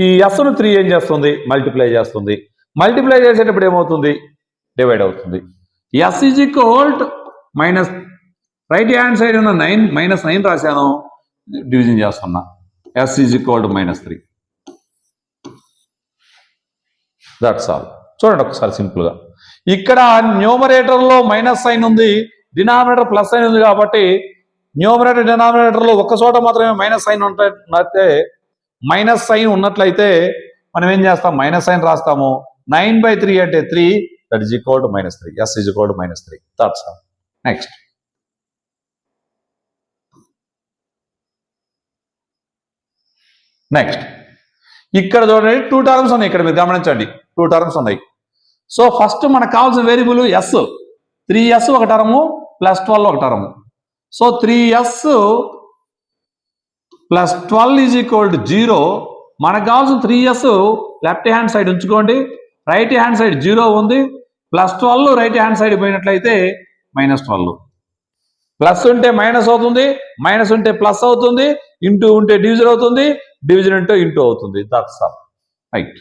ఈ ఎస్ను 3 ఏం చేస్తుంది, మల్టిప్లై చేస్తుంది. మల్టిప్లై చేసేటప్పుడు ఏమవుతుంది, డివైడ్ అవుతుంది. S is equal to minus, right hand side ఉన్న 9 -9 రాశాను, డివిజన్ చేస్తున్నా. S is equal to -3. That's all. చూడండి ఒకసారి సింపుల్గా. ఇక్కడ న్యూమరేటర్లో మైనస్ సైన్ ఉంది, డినామినేటర్ ప్లస్ సైన్ ఉంది కాబట్టి న్యూమరేటర్ డినామినేటర్లో ఒక్క చోట మాత్రమే మైనస్ సైన్ ఉన్నట్లయితే మనం ఏం చేస్తాం, మైనస్ సైన్ రాస్తాము. 9/3 అంటే 3, that is equal to -3. S is equal to -3. That's all. Next ఇక్కడ చూడండి, 2 టర్మ్స్ ఉన్నాయి. ఇక్కడ మీరు గమనించండి, 2 టర్మ్స్ ఉన్నాయి. సో ఫస్ట్ మనకు కావాల్సిన వేరియబుల్ ఎస్. 3s ఒక టర్ము, +12 ఒక term. So 3s + 12 is equal to 0. మనకు కావాల్సిన 3s లెఫ్ట్ హ్యాండ్ సైడ్ ఉంచుకోండి, రైట్ హ్యాండ్ సైడ్ 0 ఉంది. +12 రైట్ హ్యాండ్ సైడ్ పోయినట్లయితే -12. ప్లస్ ఉంటే మైనస్ అవుతుంది, మైనస్ ఉంటే ప్లస్ అవుతుంది, ఇంటూ ఉంటే డివిజన్ అవుతుంది, డివిజన్ ఉంటే ఇంటూ అవుతుంది. That's all. Right.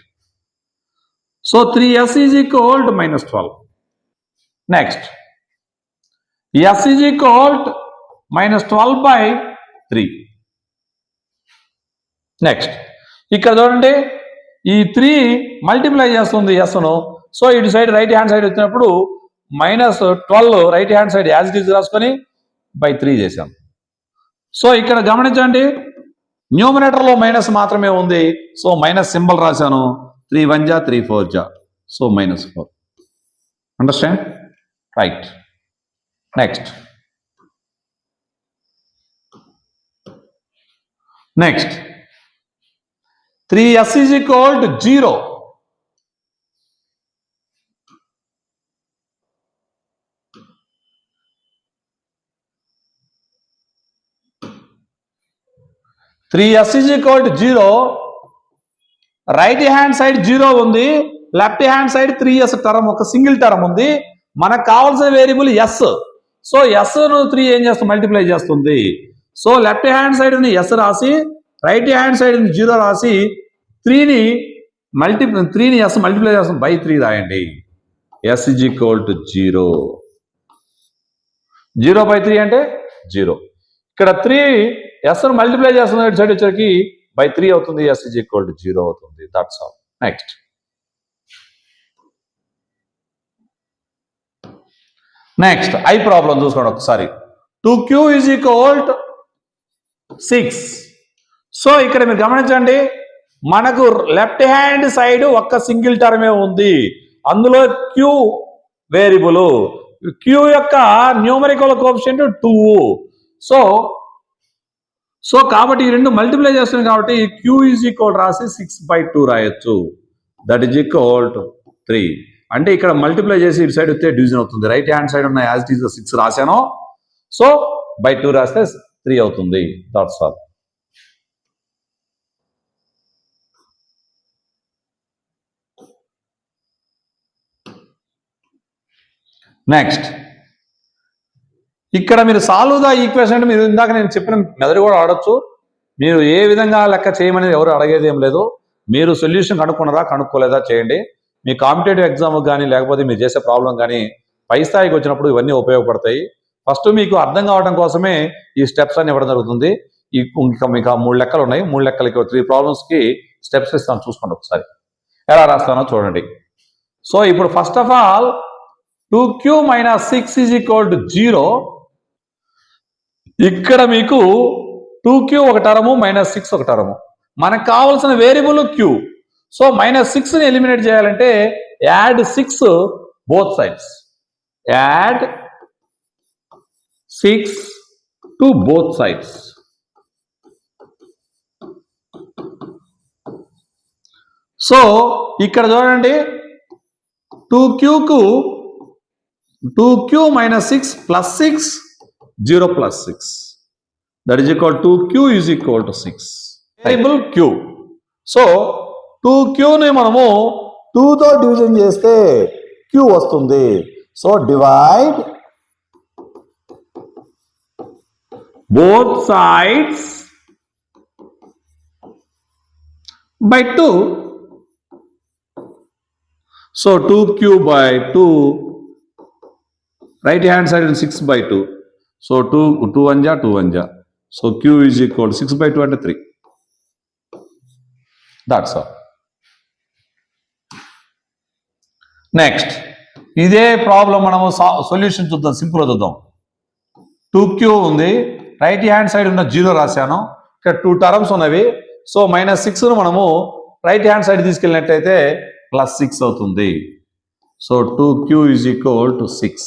So 3s is equal to -12. Next s is equal to -12/3. Next ఇక్కడ చూడండి, ఈ 3 మల్టిప్లై చేస్తుంది ఎస్ను. సో ఇటు సైడ్ రైట్ హ్యాండ్ సైడ్ వచ్చినప్పుడు -12 right hand side as it is రాసుకొని /3 చేశాం. సో ఇక్కడ గమనించండి, న్యూమరేటర్లో మైనస్ మాత్రమే ఉంది. సో మైనస్ సింబల్ రాశాను. 3 1 3 4. So -4. Understand? Right. Next 3s is equal to 0. 3s is equal to 0. Right hand side 0 ఉంది, left hand side 3s term, ఒక సింగిల్ టర్మ్ ఉంది. మనకు కావాల్సిన వేరియబుల్ s. సో s ను 3 ఏం చేస్తుంది, మల్టిప్లై చేస్తుంది. సో లెఫ్ట్ హ్యాండ్ సైడ్ ని s రాసి, రైట్ హ్యాండ్ సైడ్ ని 0 రాసి, 3ని s మల్టిప్లై చేస్తుంది, బై 3 రాయండి. s is equal to 0. 0 by 3 అంటే 0. ఇక్కడ 3 s ను మల్టిప్లై చేస్తుంది, ఇటు సైడ్ వచ్చేసరికి by 3 అవుతుంది, s is equal to 0 అవుతుంది. That's all. Next eye problem చూసుకోండి ఒకసారి. 2q is equal to 6. So ఇక్కడ మీరు గమనించండి, మనకు లెఫ్ట్ హ్యాండ్ సైడ్ ఒక్క సింగిల్ టర్మే ఉంది, అందులో q వేరియబుల్, q యొక్క న్యూమరికల్ కోఎఫిషియంట్ 2. సో కాబట్టి ఈ రెండు మల్టిప్లై చేస్తుంది కాబట్టి q ఈజ్ ఈక్వల్ రాసి 6/2 రాయొచ్చు. That is equal to 3. అంటే ఇక్కడ మల్టిప్లై చేసి ఇటు సైడ్ వస్తే డివిజన్ అవుతుంది. రైట్ హ్యాండ్ సైడ్ ఉన్న యాజ్ ఇట్ ఈజ్ 6 రాశాను, సో బై 2 రాస్తే 3 అవుతుంది. That's all. నెక్స్ట్ ఇక్కడ మీరు సాల్వ్ ద ఈక్వేషన్ అంటే మీరు ఇందాక నేను చెప్పిన మెథడ్ కూడా ఆడొచ్చు. మీరు ఏ విధంగా లెక్క చేయమని ఎవరు అడిగేది ఏం లేదు. మీరు సొల్యూషన్ కనుక్కున్నారా కనుక్కోలేదా చేయండి. మీ కాంపిటేటివ్ ఎగ్జామ్ కానీ లేకపోతే మీరు చేసే ప్రాబ్లం కానీ పై స్థాయికి వచ్చినప్పుడు ఇవన్నీ ఉపయోగపడతాయి. ఫస్ట్ మీకు అర్థం కావడం కోసమే ఈ స్టెప్స్ అని ఇవ్వడం జరుగుతుంది. ఇంకా మీకు 3 లెక్కలు ఉన్నాయి, 3 లెక్కలకి 3 ప్రాబ్లమ్స్కి స్టెప్స్ ఇస్తాను, చూసుకోండి ఒకసారి ఎలా రాస్తానో చూడండి. సో ఇప్పుడు first of all 2q - 6 is equal to 0. ఇక్కడ మీకు 2q ఒక టర్ము, -6 ఒక టర్ము. మనకు కావాల్సిన వేరియబుల్ q. సో -6ని ఎలిమినేట్ చేయాలంటే add 6 both sides, add 6 to both sides. So ఇక్కడ చూడండి, 2q - 6 + 6, 0 + 6. That is equal to q is equal to 6. Variable q. So 2qని మనము 2తో డివిజన్ చేస్తే q వస్తుంది. So divide both sides by 2. So 2q by 2, right hand side is 6/2. So 2 1 ja 2 1 ja. So q is equal to 6/2 అంటే 3. That's all. Next ఇదే problem మనము solution చూద్దాం, సింపుల్గా చూద్దాం. 2q ఉంది, రైట్ హ్యాండ్ సైడ్ ఉన్న 0 రాశాను, ఇక్కడ 2 టర్మ్స్ ఉన్నవి. సో -6ను మనము రైట్ హ్యాండ్ సైడ్ తీసుకెళ్ళినట్టయితే +6 అవుతుంది. So 2q is equal to 6.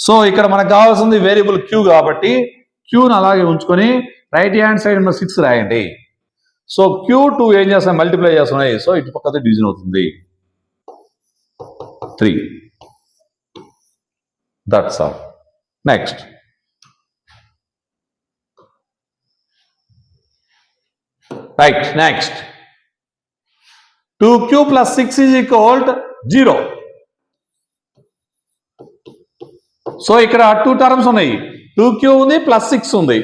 So ఇక్కడ మనకు కావాల్సింది వేరియబుల్ q కాబట్టి క్యూను అలాగే ఉంచుకొని రైట్ హ్యాండ్ సైడ్ ఉన్న 6 రాయండి. సో q2 ఏం చేస్తాయి, మల్టిప్లై చేస్తున్నాయి. సో ఇటు పక్కతో డివిజన్ అవుతుంది, 3. That's all. Next right, next 2q + 6 is equal to 0. So ఇక్కడ 2 టర్మ్స్ ఉన్నాయి, 2q ఉంది +6 ఉంది.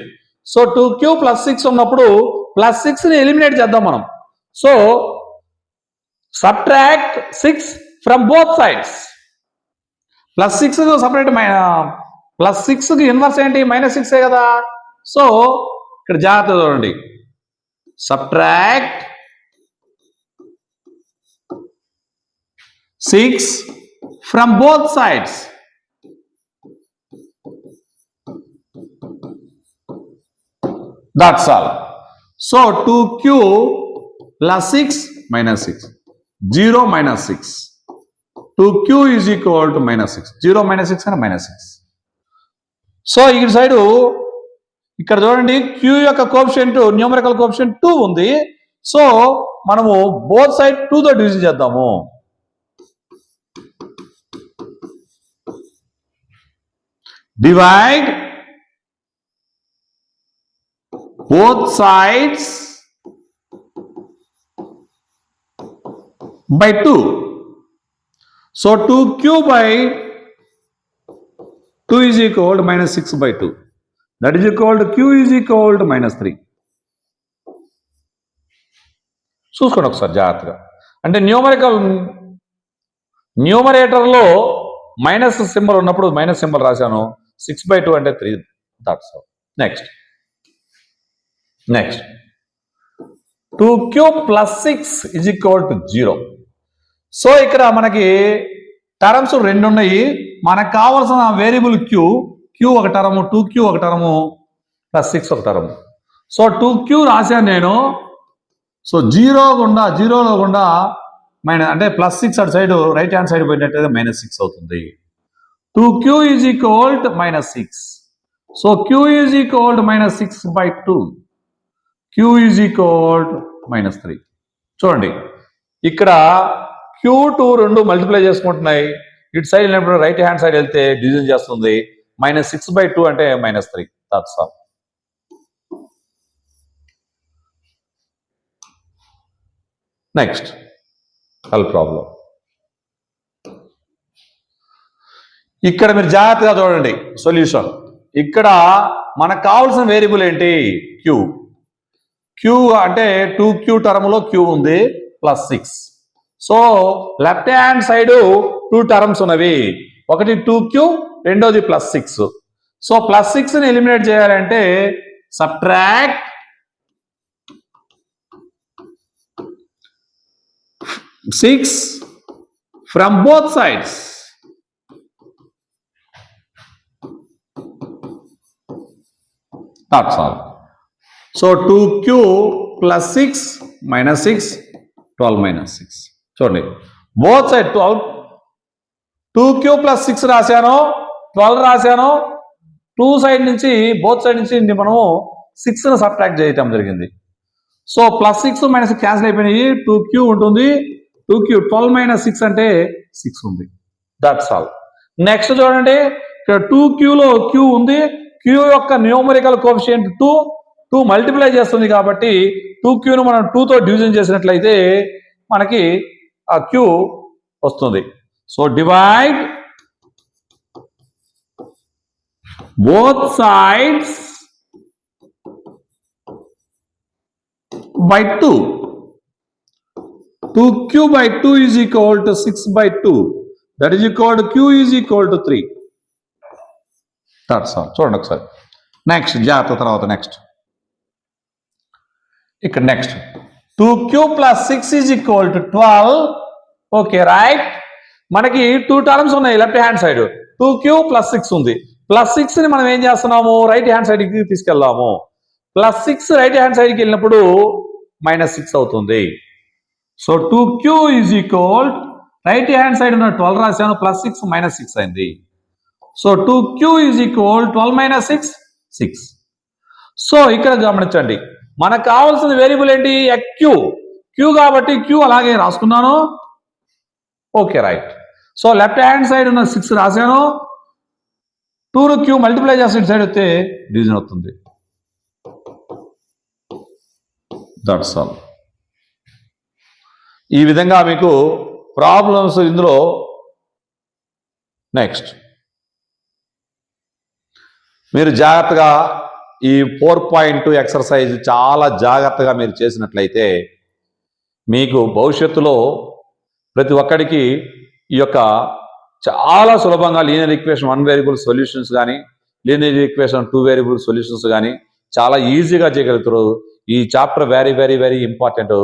సో 2q + 6 ఉన్నప్పుడు +6ని ఎలిమినేట్ చేద్దాం మనం. So subtract 6 from both sides. +6 separate, +6కి ఇన్వర్స్ ఏంటి, -6 కదా. సో ఇక్కడ జాగ్రత్త చూడండి, subtract 6 from both sides. That's all. So 2q + 6 - 6, 0 - 6. 2q is equal to -6, 0 - 6 అంటే -6. సో ఈ సైడు ఇక్కడ చూడండి, q యొక్క కోఎఫిషియంట్, న్యూమరికల్ కోఎఫిషియంట్ 2 ఉంది. సో మనము బోత్ సైడ్ 2తో డివిజన్ చేద్దాము. Divide both sides by 2. So 2q by 2 is equal to minus 6 by 2. That is equal to q is equal to minus 3. చూసుకోండి ఒకసారి జాగ్రత్తగా. అంటే న్యూమరేటర్లో మైనస్ సింబల్ ఉన్నప్పుడు మైనస్ సింబల్ రాశాను. 6/2 అంటే 3. That's all. Next 2q + 6 is equal to 0. So ఇక్కడ మనకి టర్మ్స్ 2 ఉన్నాయి. మనకు కావాల్సిన వేరియబుల్ q ఒక టర్ము, 2q ఒక టర్ము, +6 ఒక టర్ము. సో 2q రాశాను నేను. సో జీరోలో గుండా మైనస్ అంటే +6 అటు సైడ్ రైట్ హ్యాండ్ సైడ్ పోయినట్టయితే -6 అవుతుంది. 2q is equal to -6. So q is equal to -6/2. q is equal to -3. చూడండి ఇక్కడ q2 రెండు మల్టిప్లై చేసుకుంటున్నాయి. ఇటు సైడ్ వెళ్ళినప్పుడు రైట్ హ్యాండ్ సైడ్ వెళ్తే డివిజన్ చేస్తుంది. -6/2 అంటే -3. That's all. Next problem. ఇక్కడ మీరు జాగ్రత్తగా చూడండి సొల్యూషన్. ఇక్కడ మనకు కావాల్సిన వేరియబుల్ ఏంటి? q అంటే 2q టర్మ్లో q ఉంది +6. So left hand side 2 terms ఉన్నవి. ఒకటి 2q, రెండోది +6. సో +6ని ఎలిమినేట్ చేయాలంటే subtract 6 from both sides. That's all. So 2q + 6 - 6, 12 - 6. చూడండి బోత్ సైడ్ 2q + 6 రాశాను, 12 రాశాను. బోత్ సైడ్ నుంచి మనము 6ని సబ్ట్రాక్ట్ చేయటం జరిగింది. సో +6 - 6 క్యాన్సిల్ అయిపోయినాయి. 2q ఉంటుంది. 2q 12 - 6 అంటే 6 ఉంది. That's all. నెక్స్ట్ చూడండి ఇక్కడ 2qలో q ఉంది. q యొక్క న్యూమరికల్ కోఎఫిషియంట్ 2 మల్టిప్లై చేస్తుంది కాబట్టి 2qను మనం 2తో డివిజన్ చేసినట్లయితే మనకి ఆ q వస్తుంది. So divide both sides by 2. 2q/2 is equal to 6/2. That is equal to q is equal to 3. That's all. చూడండి ఒకసారి. నెక్స్ట్ జాగ్రత్త. తర్వాత నెక్స్ట్ ఇక్కడ next 2q + 6 is equal to 12. Okay right. మనకి 2 టర్మ్స్ ఉన్నాయి లెఫ్ట్ హ్యాండ్ సైడ్. 2q + 6 ఉంది. +6ని మనం ఏం చేస్తున్నాము? రైట్ హ్యాండ్ సైడ్కి తీసుకెళ్దాము. +6 రైట్ హ్యాండ్ సైడ్కి వెళ్ళినప్పుడు -6 అవుతుంది. So 2q is equal right hand side ఉన్న 12 రాశాను, +6 -6 అయింది. So 2q is equal 12 - 6, 6. So ఇక్కడ గమనించండి మనకు కావాల్సిన వేరియబుల్ ఏంటి? q కాబట్టి q అలాగే రాసుకున్నాను. Okay right. So left hand side ఉన్న 6 రాశాను. 2ను q మల్టిప్లై చేస్తే ఇటు సైడ్ వస్తే డివిజన్ అవుతుంది. That's all. ఈ విధంగా మీకు ప్రాబ్లమ్స్ ఇందులో. నెక్స్ట్ మీరు జాగ్రత్తగా ఈ 4.2 ఎక్సర్సైజ్ చాలా జాగ్రత్తగా మీరు చేసినట్లయితే మీకు భవిష్యత్తులో ప్రతి ఒక్కడికి ఈ యొక్క చాలా సులభంగా లీనియర్ ఈక్వేషన్ 1 వేరియబుల్ సొల్యూషన్స్ కానీ లీనియర్ ఈక్వేషన్ 2 వేరియబుల్ సొల్యూషన్స్ కానీ చాలా ఈజీగా చేయగలుగుతారు. ఈ chapter very very very important.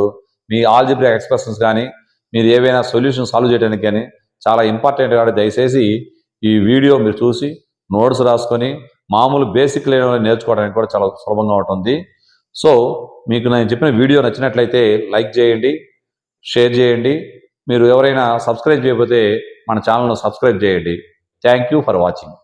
మీ ఆల్జిబ్రా ఎక్స్ప్రెషన్స్ కానీ మీరు ఏవైనా సొల్యూషన్ సాల్వ్ చేయడానికి కానీ చాలా ఇంపార్టెంట్. కాబట్టి దయచేసి ఈ వీడియో మీరు చూసి నోట్స్ రాసుకొని మామూలు బేసిక్ లెవెల్ నేర్చుకోవడానికి కూడా చాలా సులభంగా ఉంటుంది. సో మీకు నేను చెప్పిన వీడియో నచ్చినట్లయితే లైక్ చేయండి, షేర్ చేయండి. మీరు ఎవరైనా సబ్స్క్రైబ్ చేయకపోతే మన ఛానల్ను సబ్స్క్రైబ్ చేయండి. Thank you for watching.